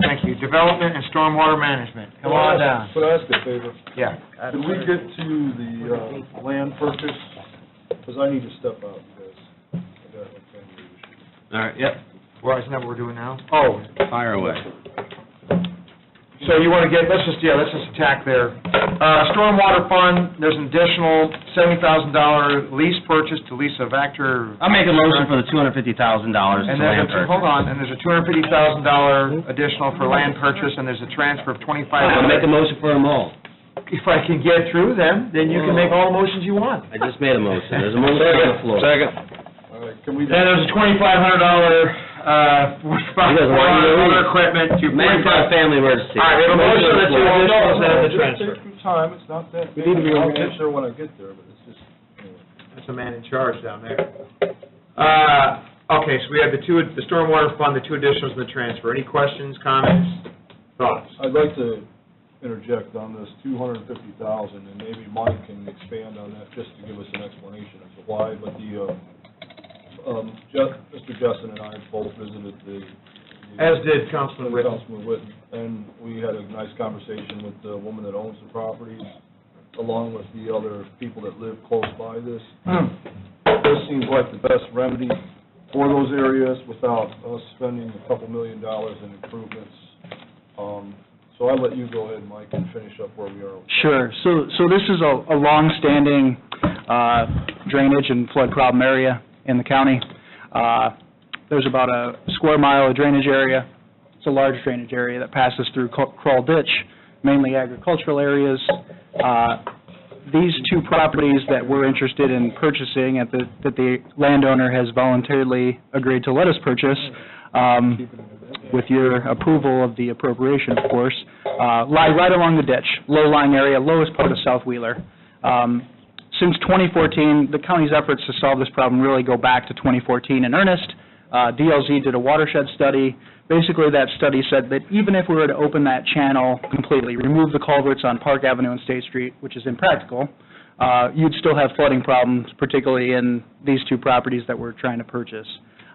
Thank you. Development and stormwater management. Come on down. Could I ask a favor? Yeah. Could we get to the land purchase? Because I need to step out, because I got a family issue. All right, yep. Well, isn't that what we're doing now? Oh, Fire away. so you want to get, let's just attack there. Stormwater fund, there's an additional $70,000 lease purchase to lease a Vector. I'll make a motion for the $250,000 to And land there's purchase. hold on, and there's a $250,000 additional for land purchase, and there's a transfer of I'll make a $2,500. motion for them all. If I can get through them, then you can make all the motions you want. I just made a motion. There's a motion on the floor. Second. All right, can we? Then there's a $2,500, doesn't want you to leave. other equipment to. Man, for a family emergency. All right, we have a motion on the two additionals and the Just transfer. take some time, it's not that We big. need to be I'll organized. get there when I get there, but it's just, anyway. That's the man in charge down there. Okay, so we have the stormwater fund, the two additionals, and the transfer. Any questions, comments, thoughts? I'd like to interject on this $250,000, and maybe Mike can expand on that just to give us an explanation as to why, but Mr. Jessen and I both visited As did Councilman Whitten. Councilman Whitten, and we had a nice conversation with the woman that owns the properties, along with the other people that live close by this. This seems like the best remedy for those areas without us spending a couple $1 million in improvements. So I'll let you go ahead, Mike, and finish up where we are. Sure. So this is a long-standing drainage and flood problem area in the county. There's about a square mile of drainage area. It's a large drainage area that passes through Crawl Ditch, mainly agricultural areas. These two properties that we're interested in purchasing, that the landowner has voluntarily agreed to let us purchase, with your approval of the appropriation, of course, lie right along the ditch, low-lying area, lowest part of South Wheeler. Since 2014, the county's efforts to solve this problem really go back to 2014 in earnest. DLZ did a watershed study. Basically, that study said that even if we were to open that channel completely, remove the culverts on Park Avenue and State Street, which is impractical, you'd still have flooding problems, particularly in these two properties that we're trying to purchase.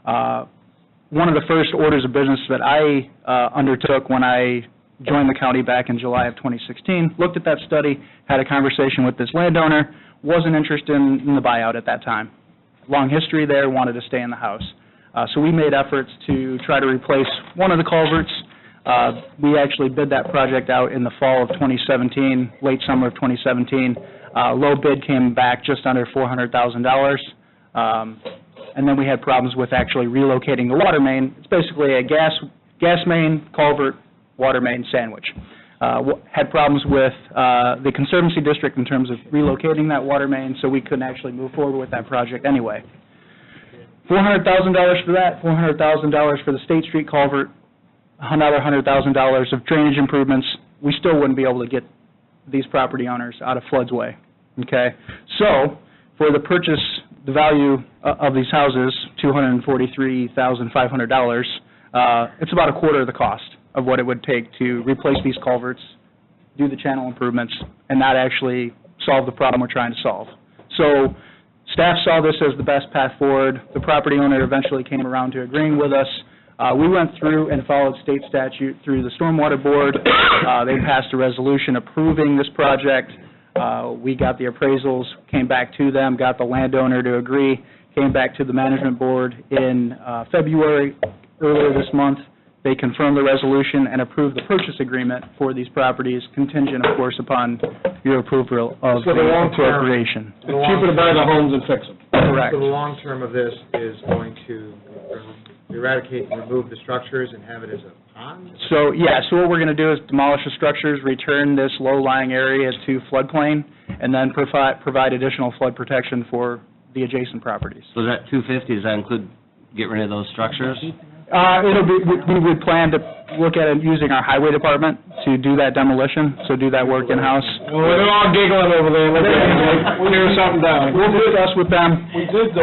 One of the first orders of business that I undertook when I joined the county back in July of 2016, looked at that study, had a conversation with this landowner, wasn't interested in the buyout at that time. Long history there, wanted to stay in the house. So we made efforts to try to replace one of the culverts. We actually bid that project out in the fall of 2017, late summer of 2017. Low bid came back just under $400,000. And then we had problems with actually relocating the water main. It's basically a gas main, culvert, water main sandwich. Had problems with the Conservancy District in terms of relocating that water main, so we couldn't actually move forward with that project anyway. $400,000 for that, $400,000 for the State Street culvert, another $100,000 of drainage improvements. We still wouldn't be able to get these property owners out of flood's way, okay? So, for the purchase, the value of these houses, $243,500, it's about a quarter of the cost of what it would take to replace these culverts, do the channel improvements, and not actually solve the problem we're trying to solve. So, staff saw this as the best path forward. The property owner eventually came around to agreeing with us. We went through and followed state statute through the Stormwater Board. They passed a resolution approving this project. We got the appraisals, came back to them, got the landowner to agree, came back to the Management Board in February, earlier this month. They confirmed the resolution and approved the purchase agreement for these properties, contingent, of course, upon your approval of the appropriation. It's cheaper to buy the homes and fix them. Correct. So the long term of this is going to eradicate and remove the structures and have it as a pond? So, yeah, so what we're going to do is demolish the structures, return this low-lying area to floodplain, and then provide additional flood protection for the adjacent properties. So that $250, does that include get rid of those structures? We would plan to look at it using our highway department to do that demolition, so do that work in-house. Well, they're all giggling over there, we'll tear something down. We'll discuss with them. We did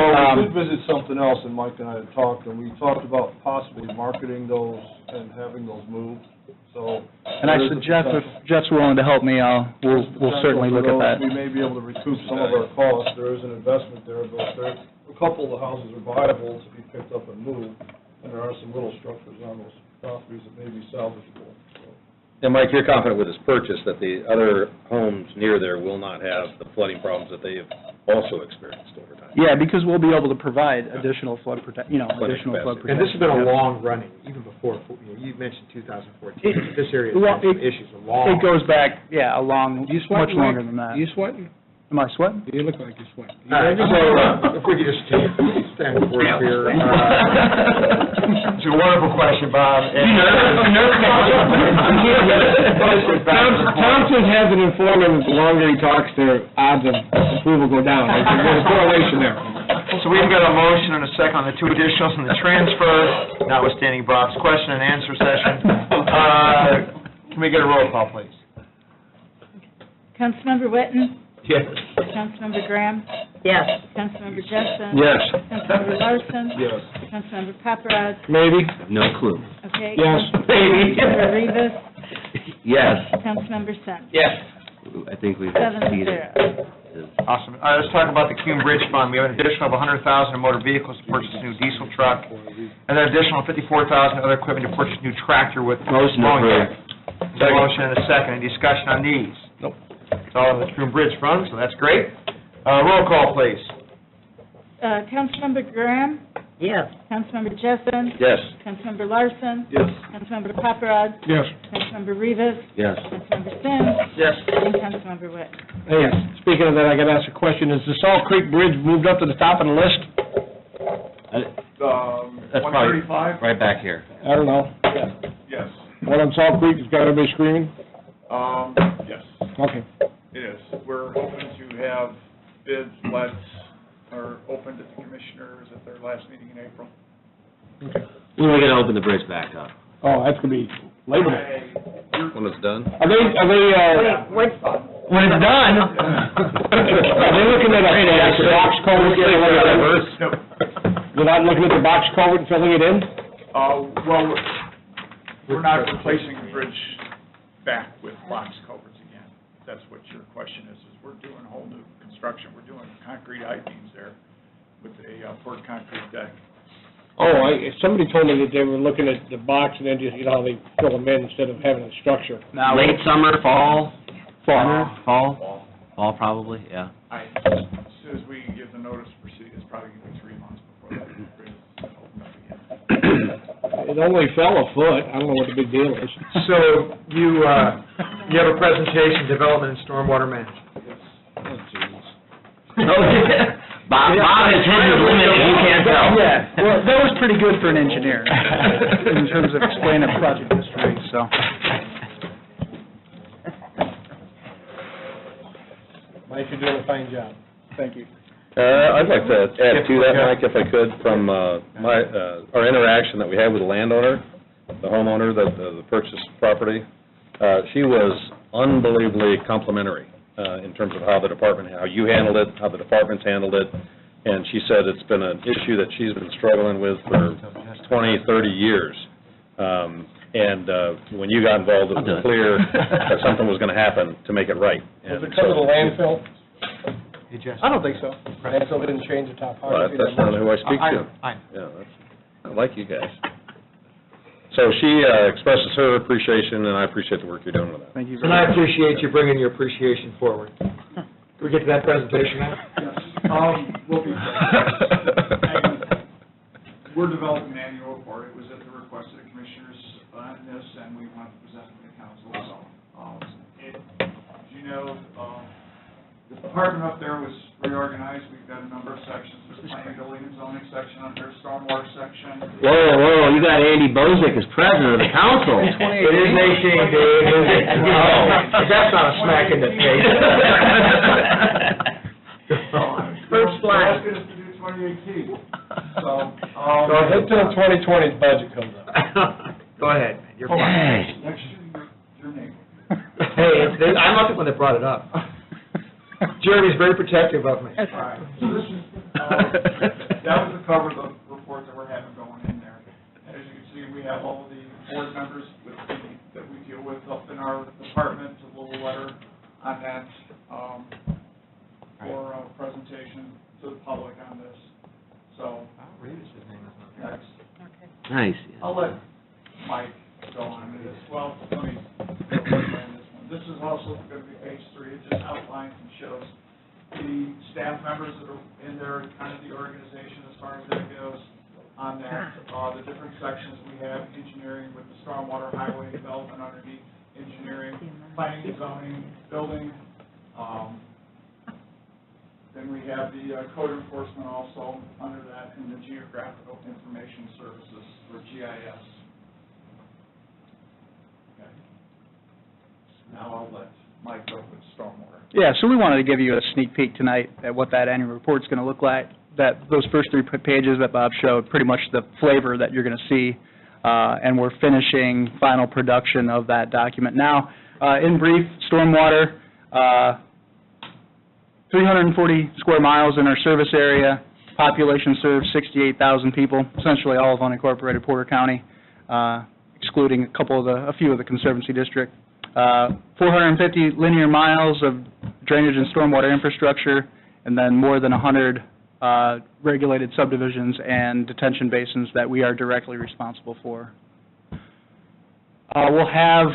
visit something else, and Mike and I had talked, and we talked about possibly marketing those and having those moved, so. And I said, Jeff, if Jeff's willing to help me, we'll certainly look at that. We may be able to recoup some of our costs. There is an investment there, but a couple of the houses are viable to be picked up and moved, and there are some little structures on those properties that may be salvageable. And Mike, you're confident with this purchase that the other homes near there will not have the flooding problems that they have also experienced over time? Yeah, because we'll be able to provide additional flood protection. And this has been a long running, even before, you mentioned 2014, this area has had some issues, a long. It goes back, much longer than that. You sweating? Am I sweating? You look like you're sweating. All right, so if we could just stand for it here. It's a wonderful question, Bob. Thompson has an informant that the longer he talks, their odds of approval go down. There's a correlation there. So we've got a motion and a second on the two additionals and the transfer, notwithstanding Bob's question and answer session. Can we get a roll call, please? Councilmember Witten? Yes. Councilmember Graham? Yes. Councilmember Jessen? Yes. Councilmember Larson? Yes. Councilmember Paparad? Maybe. No clue. Okay. Yes. Councilmember Rivas? Yes. Councilmember Sims? Yes. I think we've 7-0. exceeded. Awesome. All right, let's talk about the Cume Bridge Fund. We have an additional of $100,000 in motor vehicles to purchase a new diesel truck, and an additional $54,000 in other equipment to purchase a new tractor with Motion mowing approved. deck. Motion and a second. Any discussion on these? Nope. It's all in the Cume Bridge Fund, so that's great. Roll call, please. Councilmember Graham? Yes. Councilmember Jessen? Yes. Councilmember Larson? Yes. Councilmember Paparad? Yes. Councilmember Rivas? Yes. Councilmember Sims? Yes. And Councilmember Witten? Hey, speaking of that, I got to ask a question. Is the Salt Creek Bridge moved up to the top of the list? That's probably 135? right back here. I don't know. Yes. One on Salt Creek has got everybody screaming? Yes, Okay. it is. We're hoping to have bids are opened to the commissioners at their last meeting in April. When are we going to open the bridge back up? Oh, that's going to be Labor Day. When it's done? Are they, When it's done, are they looking at a box culvert? They're not looking at the box culvert and filling it in? Well, we're not replacing the bridge back with box culverts again. If that's what your question is we're doing a whole new construction. We're doing concrete I-beams there with a poured concrete deck. Oh, somebody told me that they were looking at the box and then just, how they fill them in instead of having a structure. Late summer, fall? Fall. Fall, probably, yeah. As soon as we give the notice to proceed, it's probably going to be 3 months before that bridge is opened up again. It only fell a foot. I don't know what the big deal is. So you have a presentation, development and stormwater management. Bob has hit his limit, and you can't tell. Yeah, well, that was pretty good for an engineer in terms of explaining project history, so. Mike, you're doing a fine job. Thank you. I'd like to add to that, Mike, if I could, from our interaction that we had with the landowner, the homeowner that the purchased property. She was unbelievably complimentary in terms of how you handled it, how the department's handled it, and she said it's been an issue that she's been struggling with for 20, 30 years. And when you got involved, it was clear that something was going to happen to make it right. Was it because of the landfill? I don't think so. Landfill didn't change the topography. That's not who I speak to. I like you guys. So she expresses her appreciation, and I appreciate the work you're doing with that. Thank you And very I much. appreciate you bringing your appreciation forward. Can we get to that presentation now? We'll be We're developing an annual report. It was at the request of the commissioners on this, and we want to present it to the council. So, as you know, the department up there was reorganized. We've got a number of sections. There's a planning, building, and zoning section under stormwater section. Whoa, you got Andy Bozick as president of the council. It is 18, dude. Oh, that's not a smack in the face. First slide. Asking us to do 2018. So wait till 2020's budget comes up. Go ahead, man. You're fine. next year, your name. Hey, I loved it when they brought it up. Jeremy's very protective of me. All right, so this is, that was the cover of the report that we're having going in there. And as you can see, we have all of the board members that we deal with up in our department, a little letter on that, for a presentation to the public on this. So, next. Nice. I'll let Mike go on to this. Well, let me explain this one. This is also going to be page 3. It just outlines and shows the staff members that are in there, kind of the organization as far as that goes on that. The different sections we have, engineering with the stormwater, highway development underneath, engineering, planning and zoning, building. Then we have the code enforcement also under that, and the geographical information services, or GIS. Okay. Now I'll let Mike go with stormwater. Yeah, so we wanted to give you a sneak peek tonight at what that annual report's going to look like. Those first 3 pages that Bob showed, pretty much the flavor that you're going to see, and we're finishing final production of that document now. In brief, stormwater, 340 square miles in our service area, population served 68,000 people, essentially all of unincorporated Porter County, excluding a few of the Conservancy District. 450 linear miles of drainage and stormwater infrastructure, and then more than 100 regulated subdivisions and detention basins that we are directly responsible for. We'll have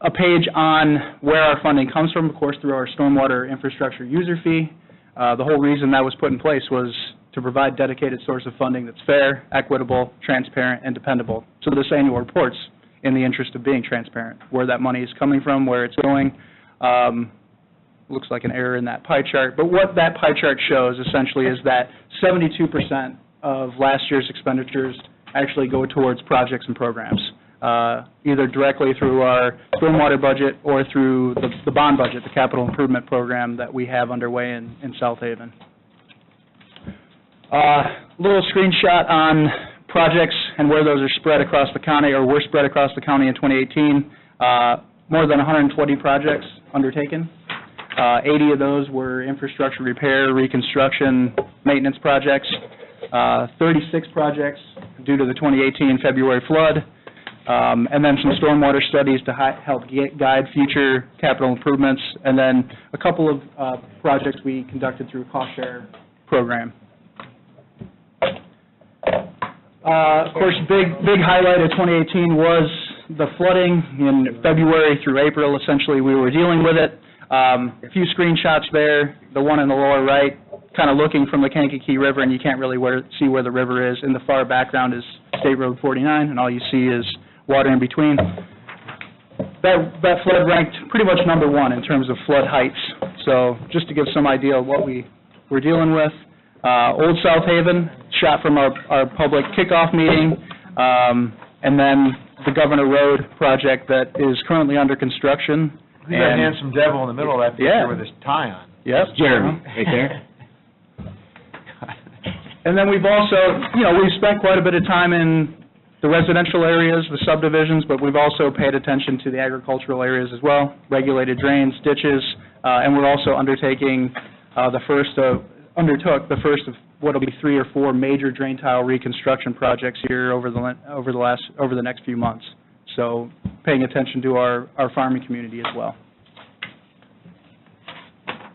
a page on where our funding comes from, of course, through our stormwater infrastructure user fee. The whole reason that was put in place was to provide dedicated source of funding that's fair, equitable, transparent, and dependable. So this annual report's in the interest of being transparent, where that money is coming from, where it's going. Looks like an error in that pie chart, but what that pie chart shows essentially is that 72% of last year's expenditures actually go towards projects and programs, either directly through our stormwater budget or through the bond budget, the capital improvement program that we have underway in South Haven. Little screenshot on projects and where those are spread across the county, or were spread across the county in 2018. More than 120 projects undertaken. 80 of those were infrastructure repair, reconstruction, maintenance projects. 36 projects due to the 2018 February flood. And then some stormwater studies to help guide future capital improvements. And then a couple of projects we conducted through a cost share program. Of course, big highlight of 2018 was the flooding in February through April. Essentially, we were dealing with it. A few screenshots there. The one in the lower right kind of looking from the Kankakee River, and you can't really see where the river is. In the far background is State Road 49, and all you see is water in between. That flood ranked pretty much number 1 in terms of flood heights. So just to give some idea of what we're dealing with, Old South Haven, shot from our public kickoff meeting, and then the Governor Road project that is currently under construction. Look at that handsome devil in the middle of that picture with his tie on. Yep. Jeremy, right there. And then we've also, we've spent quite a bit of time in the residential areas, the subdivisions, but we've also paid attention to the agricultural areas as well, regulated drains, ditches, and we're also undertook the first of what will be 3 or 4 major drain tile reconstruction projects here over the next few months. So paying attention to our farming community as well.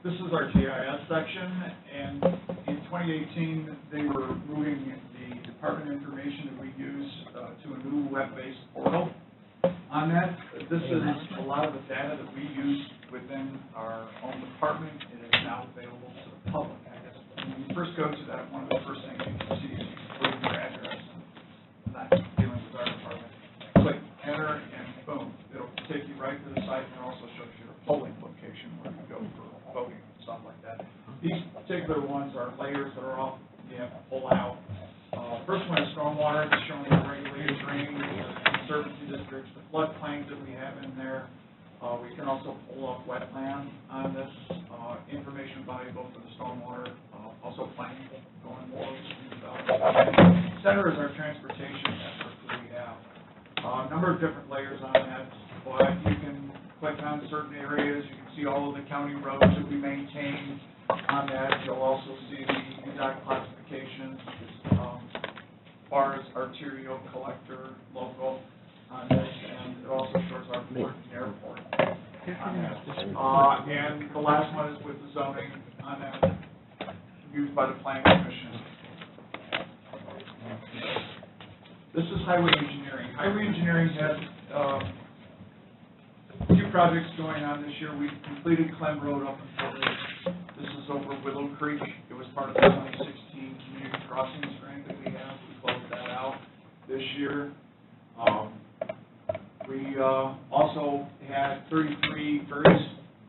This is our GIS section, and in 2018, they were moving the department information that we use to a new web-based portal. On that, this is a lot of the data that we use within our own department. It is now available to the public. I guess when you first go to that, one of the first things you can see is you can put in your address. Not dealing with our department. Click enter, and boom, it'll take you right to the site, and it also shows you your polling location where you go for voting and stuff like that. These particular ones are layers that are all you have to pull out. First one is stormwater, it's showing the regulated drain, the conservancy districts, the floodplains that we have in there. We can also pull up wetland on this information value, both for the stormwater, also planning going forward. Center is our transportation network that we have. A number of different layers on that, but you can click on certain areas, you can see all of the county roads that we maintain on that. You'll also see the UDOT classifications as far as arterial, collector, local on this, and it also shows our port and airport on that. And the last one is with the zoning on that, used by the planning commission. This is highway engineering. Highway engineering has a few projects going on this year. We've completed Clem Road up in Fort Ridge. This is over Willow Creek. It was part of the 2016 community crossings grant that we have. We closed that out this year. We also had 33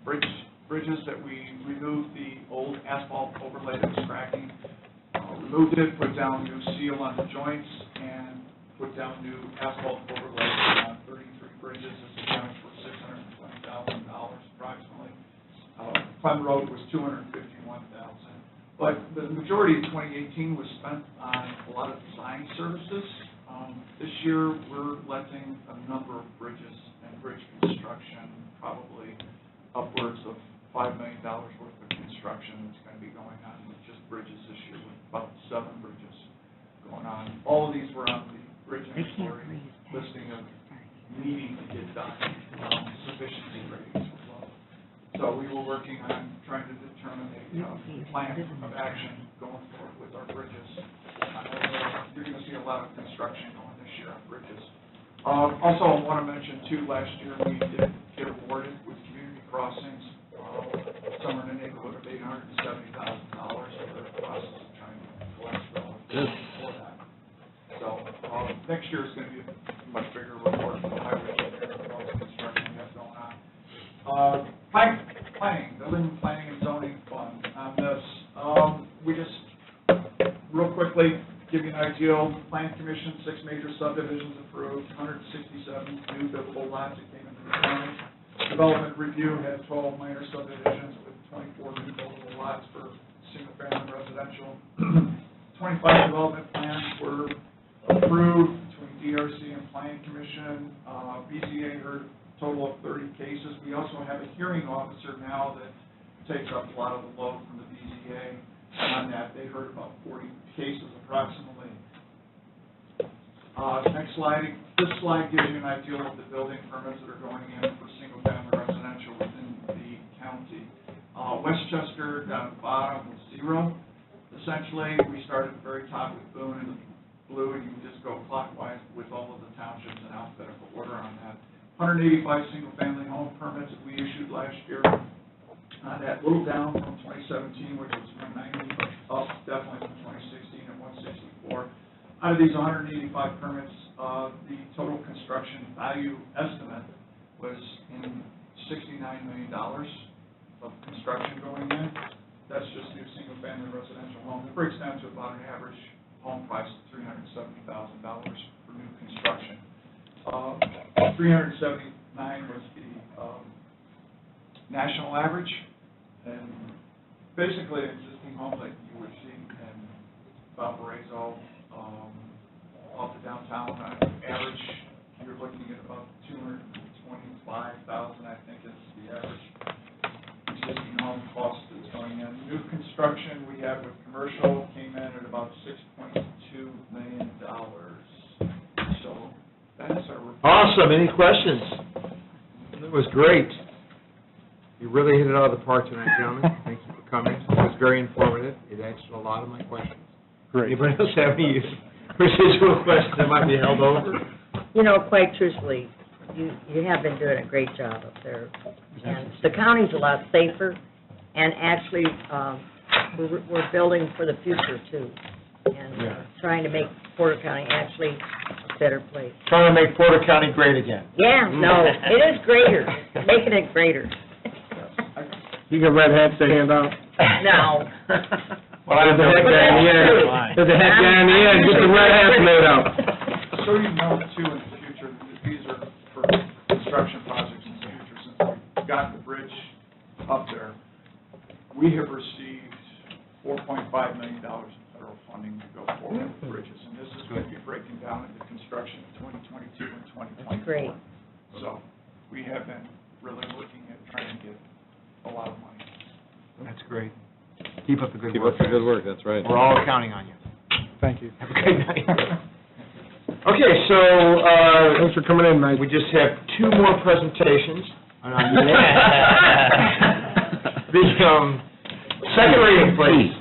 bridges that we removed the old asphalt overlay that was cracking. Removed it, put down new seal on the joints, and put down new asphalt overlay on 33 bridges. This accounted for $620,000 approximately. Clem Road was $251,000. But the majority of 2018 was spent on a lot of design services. This year, we're letting a number of bridges and bridge construction, probably upwards of $5 million worth of construction that's going to be going on with just bridges this year, with about 7 bridges going on. All of these were on the bridge inventory listing of needing to get done, sufficiency ratings as well. So we were working on trying to determine a plan of action going forward with our bridges. You're going to see a lot of construction going this year on bridges. Also, I want to mention too, last year we did get awarded with community crossings, somewhere in the neighborhood of $870,000 for the process of trying to collect for that. So next year is going to be a much bigger report for the highway and all the construction we have going on. Planning, building planning and zoning fund on this. We just, real quickly, give you an idea, Plan Commission, 6 major subdivisions approved, 167 new buildable lots that came into the county. Development Review had 12 minor subdivisions with 24 new buildable lots for single-family residential. 25 development plans were approved between DRC and Planning Commission. BZA heard a total of 30 cases. We also have a hearing officer now that takes up a lot of the load from the BZA on that. They heard about 40 cases approximately. Next slide. This slide gives you an idea of the building permits that are going in for single-family residential within the county. Westchester down at the bottom was 0. Essentially, we started at the very top with Boone in the blue, and you can just go clockwise with all of the townships in alphabetical order on that. 185 single-family home permits that we issued last year. on that little down from 2017, which was 190, up definitely from 2016 at 164. Out of these 185 permits, the total construction value estimate was in $69 million of construction going in. That's just new single-family residential home. It breaks down to about an average home price of $370,000 for new construction. 379 was the national average, and basically an existing home like you would see in Valparaiso, off the downtown, on average, you're looking at about $225,000, I think is the average existing home cost that's going in. New construction we have with commercial came in at about $6.2 million. So that's our... Awesome. Any questions? It was great. You really hit it out of the park tonight, gentlemen. Thank you for coming. It was very informative. It answered a lot of my questions. Great. Anybody else have any residual questions that might be held over? You know, quite truthfully, you have been doing a great job up there. And the county's a lot safer, and actually, we're building for the future, too, and trying to make Porter County actually a better place. Trying to make Porter County great again. Yeah, no, it is greater, making it greater. You got red hats to hand out? No. Well, I have the heck guy in the end. There's a heck guy in the end, get the red hats made out. So you know, too, in the future, that these are for construction projects in the future, since we've got the bridge up there. We have received $4.5 million in federal funding to go forward with the bridges, and this is going to be breaking down into construction in 2022 and 2024. Great. So we have been really looking at trying to get a lot of money. That's great. Keep up the good Keep work. up the good work, that's right. We're all counting on you. Thank you. Have a great night. Okay, so, Thanks for coming in, Mike. we just have two more presentations. The, second reading, please.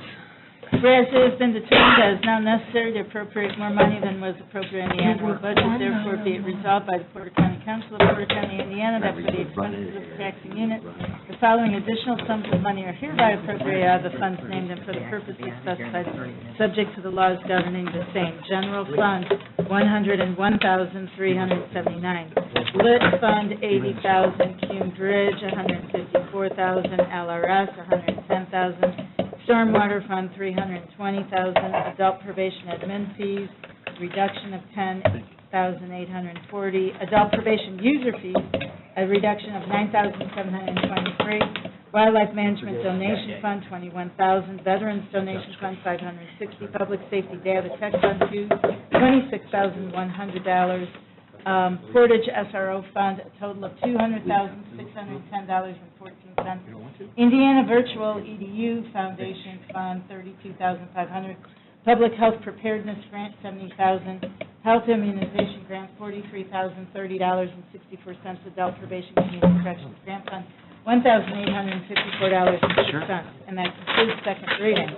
Whereas it has been determined that it is now necessary to appropriate more money than was appropriate in the annual budget, therefore be it resolved by the Porter County Council of Porter County, Indiana, that for the expenses of the taxing unit, the following additional sums of money are hereby appropriated out of the funds named and for the purposes specified, subject to the laws governing the same. General Fund, $101,379. Lit Fund, $80,000. Cume Bridge, $154,000. LRS, $110,000. Stormwater Fund, $320,000. Adult probation admin fees, reduction of $10,840. Adult probation user fees, a reduction of $9,723. Wildlife Management Donation Fund, $21,000. Veterans Donation Fund, $560. Public Safety Data Tech Fund, $26,100. Portage SRO Fund, a total of $200,610.14. Indiana Virtual EDU Foundation Fund, $32,500. Public Health Preparedness Grant, $70,000. Health Immunization Grant, $43,030.64. Adult Probation Community Corrections Grant Fund, $1,854.06. And that concludes second reading.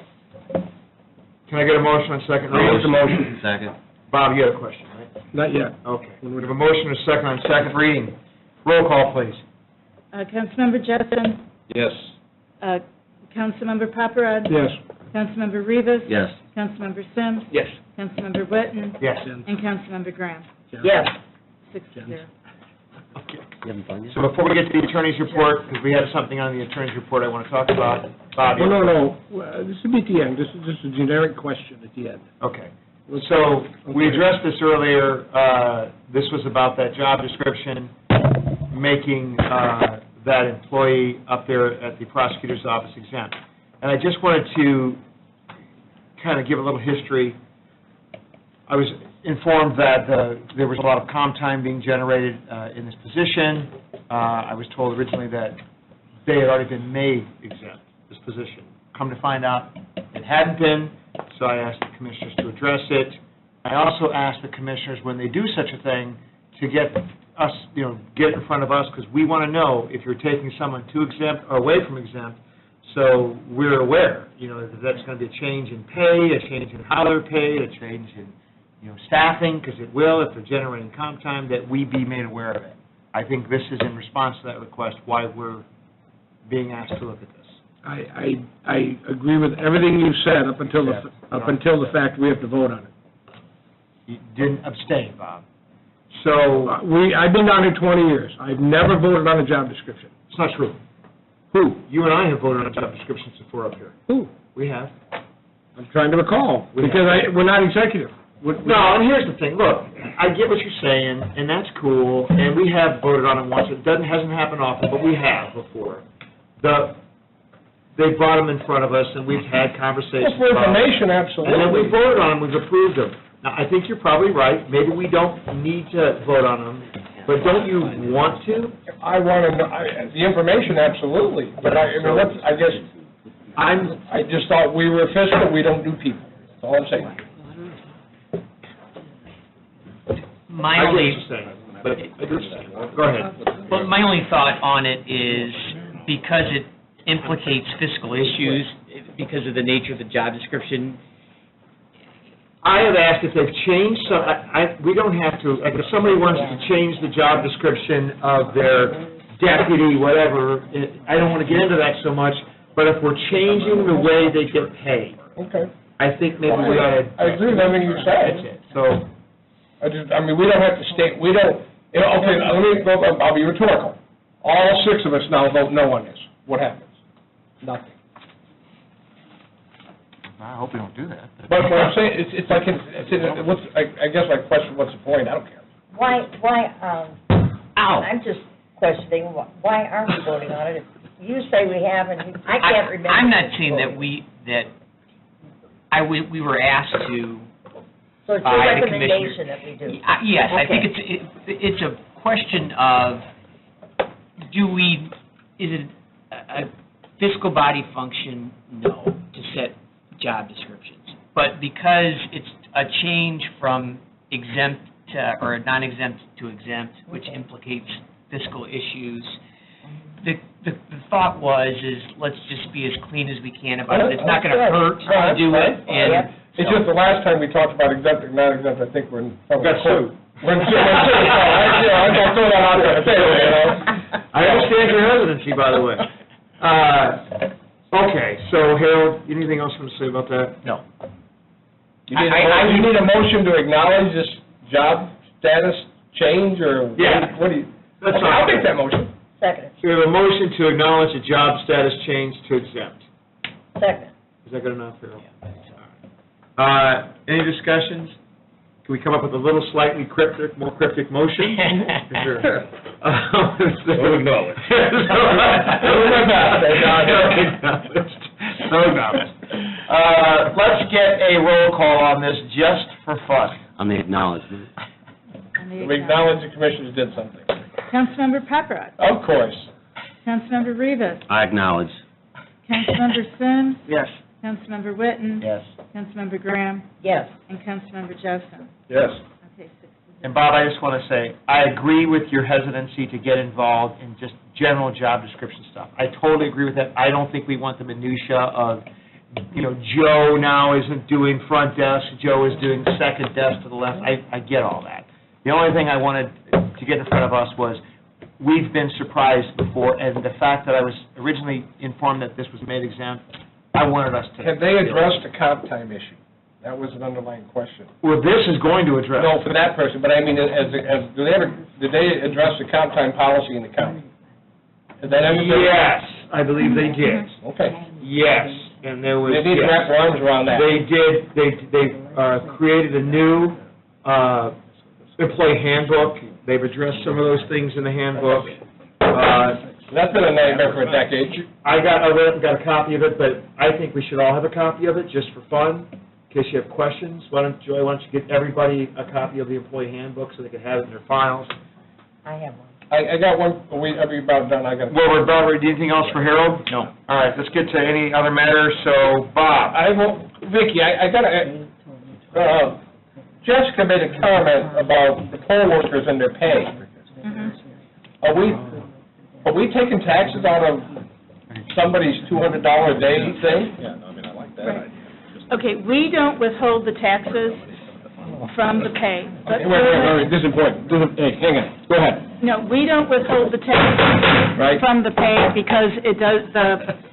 Can I get a motion on second reading? Make the motion. Second. Bob, you had a question, right? Not yet. Okay. We have a motion and a second on second reading. Roll call, please. Councilmember Jessen. Yes. Councilmember Paparad. Yes. Councilmember Rivas. Yes. Councilmember Sims. Yes. Councilmember Witten. Yes. And Councilmember Graham. Yes. 6-0. Okay. You having fun yet? So before we get to the attorney's report, because we have something on the attorney's report I want to talk about, Bob. Well, no. This will be at the end. This is just a generic question at the end. Okay. So, we addressed this earlier, this was about that job description, making that employee up there at the prosecutor's office exempt. And I just wanted to kind of give a little history. I was informed that there was a lot of comp time being generated in this position. I was told originally that they had already been made exempt, this position. Come to find out, it hadn't been. So I asked the commissioners to address it. I also asked the commissioners, when they do such a thing, to get us, get in front of us, because we want to know if you're taking someone to exempt or away from exempt, so we're aware, that that's going to be a change in pay, a change in how they're paid, a change in, staffing, because it will, if they're generating comp time, that we be made aware of it. I think this is in response to that request, why we're being asked to look at this. I agree with everything you've said up until the fact we have to vote on it. You didn't abstain, Bob. So, I've been down here 20 years. I've never voted on a job description. it's not true. Who? You and I have voted on job descriptions before up here. Who? We have. I'm trying to recall, because we're not executive. No, and here's the thing, look, I get what you're saying, and that's cool, and we have voted on it once, hasn't happened often, but we have before. They brought them in front of us, and we've had conversations Well, for about information, absolutely. And then we voted on them, we've approved them. Now, I think you're probably right, maybe we don't need to vote on them, but don't you want to? I want to know, the information, absolutely, but I just thought we were fiscal, we don't do people, that's all I'm saying. My only, Go ahead. well, my only thought on it is because it implicates fiscal issues, because of the nature of the job description. I have asked if they've changed, we don't have to, like, if somebody wants to change the job description of their deputy, whatever, I don't want to get into that so much, but if we're changing the way they get paid, Okay. I think maybe we ought to. I agree with everything you said. That's it. So, we don't have to state, we don't, okay, let me go, I'll be rhetorical. All six of us now vote no on this. What happens? Nothing. I hope we don't do that. But what I'm saying, it's like, I guess my question, what's the point? I don't care. I'm just questioning, why aren't we voting on it? If you say we have, and I can't remember. I'm not saying that we were asked to. So it's your recommendation that we do? Yes, I Okay. think it's a question of, is it a fiscal body function? No, to set job descriptions. But because it's a change from exempt or non-exempt to exempt, which implicates fiscal issues, the thought is let's just be as clean as we can about it. It's not going to hurt to do it, and it's just the last time we talked about exempt and non-exempt, I think we're in trouble. Got sued. I'm gonna throw that out there, I understand your hesitancy, by the way. Okay, so Harold, anything else you want to say about that? No. You need a motion to acknowledge this job status change, or Yeah. what do you? That's Okay, I'll make that motion. Second. So we have a motion to acknowledge a job status change to exempt. Second. Is that good enough, Harold? Any discussions? Can we come up with a little slightly more cryptic motion? Sure. So acknowledged. So acknowledged. Let's get a roll call on this, just for fun. On the acknowledgement. We acknowledge the commissioners did something. Councilmember Paparad. Of course. Councilmember Rivas. I acknowledge. Councilmember Sims. Yes. Councilmember Witten. Yes. Councilmember Graham. Yes. And Councilmember Jessen. Yes. Okay, 6 to 0. And Bob, I just want to say, I agree with your hesitancy to get involved in just general job description stuff. I totally agree with that. I don't think we want the minutia of, Joe now isn't doing front desk, Joe is doing second desk to the left. I get all that. The only thing I wanted to get in front of us was, we've been surprised before, and the fact that I was originally informed that this was made exempt, I wanted us to. Have they addressed the comp time issue? That was an underlying question. Well, this is going to address. No, for that person, but I mean, did they address the comp time policy in the county? Did that ever? Yes, I believe they did. Okay. Yes, and there was. They need to wrap their arms around that. They did, they created a new employee handbook. They've addressed some of those things in the handbook. That's been a nightmare for a decade. I got a copy of it, but I think we should all have a copy of it, just for fun, in case you have questions. Joy, why don't you get everybody a copy of the employee handbook so they can have it in their files? I have one. I got one, are we about done? Well, we're about ready. Anything else for Harold? No. All right, let's get to any other matters. So, Bob. Vicki, I got to, Jessica made a comment about the poll workers and their pay. Are we taking taxes out of somebody's $200 a day thing? Yeah, no, I like that idea. Okay, we don't withhold the taxes from the pay. But Wait, this is important. Hey, hang on, go ahead. No, we don't withhold the tax Right. from the pay because it does,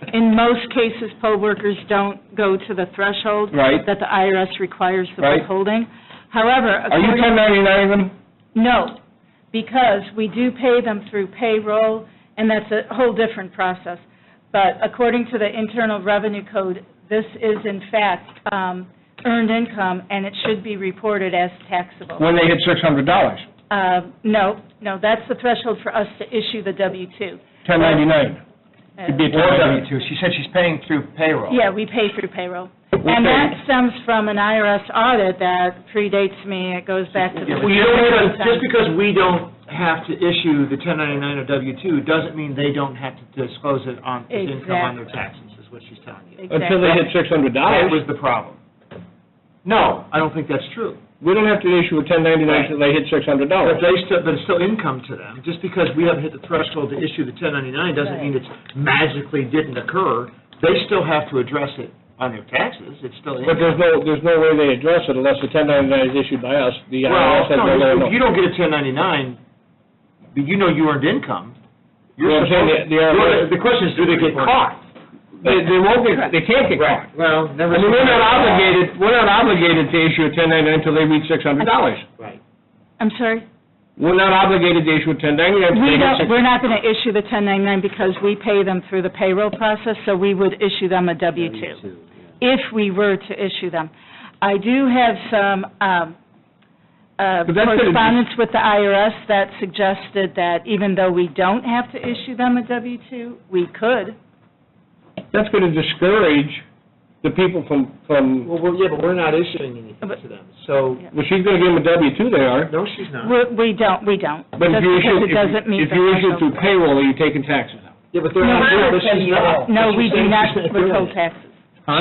in most cases, poll workers don't go to the threshold Right. that the IRS requires the Right. withholding. However, Are you according... 1099 them? No, because we do pay them through payroll, and that's a whole different process. But according to the Internal Revenue Code, this is in fact earned income, and it should be reported as taxable. When they hit $600, No, that's the threshold for us to issue the W-2. 1099. It'd be a Or W-2, she said she's paying through payroll. Yeah, we pay through payroll. And that stems from an IRS audit that predates me, it goes back to the... Well, you don't have to, just because we don't have to issue the 1099 or W-2, doesn't mean they don't have to disclose it on, as income on their taxes, is what she's telling you. Until they hit $600. That was the problem. No, I don't think that's true. We don't have to issue a 1099 until they hit $600. But it's still income to them. Just because we haven't hit the threshold to issue the 1099 doesn't mean it's magically didn't occur. They still have to address it on their taxes. It's still income. But there's no way they address it unless the 1099 is issued by us. The IRS has no, if you don't get a 1099, but you know you earned income, Well, I'm saying the question is, do they get caught? They won't get, they can't get caught. Well, never. I mean, we're not obligated to issue a 1099 until they reach $600. Right. I'm sorry? We're not obligated to issue a 1099 until they hit We're not going to issue the 1099 because we pay them through the payroll process, so we would issue them a W-2, if we were to issue them. I do have some correspondence with the IRS that suggested that even though we don't have to issue them a W-2, we could. That's going to discourage the people from... Well, but we're not issuing anything to them, so... Well, she's going to give them a W-2, they are. No, she's not. We don't. But if Just you because issue, it doesn't meet if the you issue threshold. through payroll, are you taking taxes out? Yeah, but they're not doing, but she's not. No, But we she's do saying not she's doing withhold it. taxes. Huh?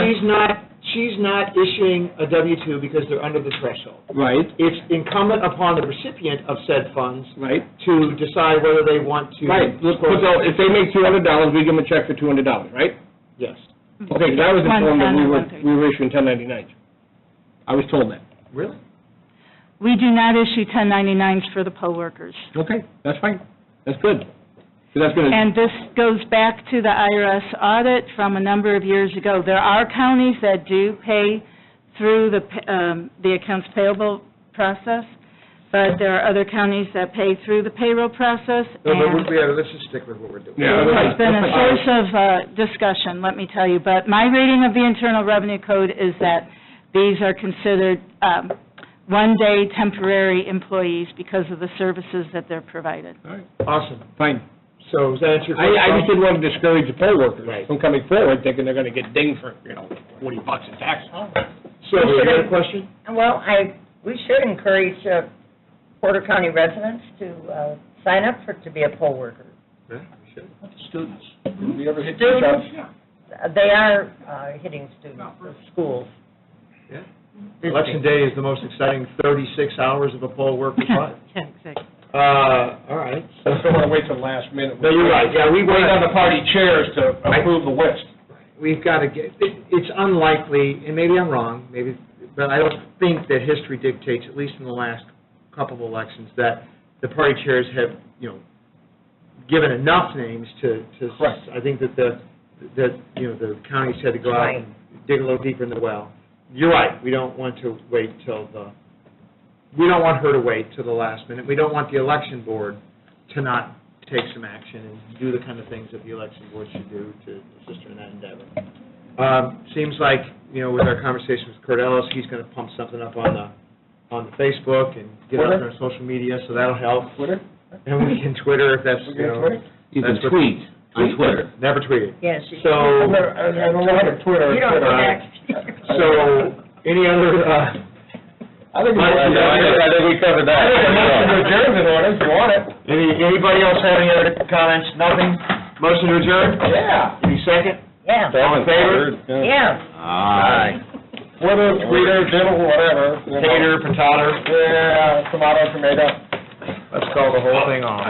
She's not issuing a W-2 because they're under the threshold. Right. It's incumbent upon the recipient of said funds Right. to decide whether they want to... Right. So if they make $200, we give them a check for $200, right? Yes. Okay, because I was informed that we were issuing 1099s. I was told that. Really? We do not issue 1099s for the poll workers. Okay, that's fine. That's good. So that's going to... And this goes back to the IRS audit from a number of years ago. There are counties that do pay through the accounts payable process, but there are other counties that pay through the payroll process. No, but and let's just stick with what we're doing. Yeah, it has been a source of discussion, let me tell you. But my reading of the Internal Revenue Code is that these are considered one-day temporary employees because of the services that they're provided. All right. Awesome. Fine. So, does that answer your question? I just didn't want to discourage the poll workers Right. from coming forward thinking they're going to get dinged for, $40 in taxes. So, you got a question? Well, we should encourage Porter County residents to sign up to be a poll worker. Yeah, we should. Students. Have you ever hit Students, they are hitting students, the schools. Yeah. Election day is the most exciting 36 hours of a poll worker's life. Exactly. All right. I don't want to wait till the last minute. No, you're right. Yeah, we wait on the party chairs to approve the list. We've got to get, it's unlikely, and maybe I'm wrong, but I don't think that history dictates, at least in the last couple of elections, that the party chairs have, given enough names to. Correct. I think that the counties had to go out and dig a little deeper in the well. You're right, we don't want to wait we don't want her to wait till the last minute. We don't want the election board to not take some action and do the kind of things that the election board should do to assist her in that endeavor. Seems like, with our conversation with Kurt Ellis, he's going to pump something up on the Facebook and get it out there on social media, so that'll help. Twitter? And we can Twitter if that's, You can tweet on Twitter. Never tweeted. Yes. So, I don't know how to Twitter. You don't so, any other, I think we covered that. I think a motion to adjourn in order, if you want it. Anybody else have any other comments? Nothing? Motion to adjourn? Yeah. Any second? Yeah. All in favor? Yeah. Aye. Twitter, diddle, whatever. Tater, patata. Yeah, tomato, tomato. Let's call the whole thing off.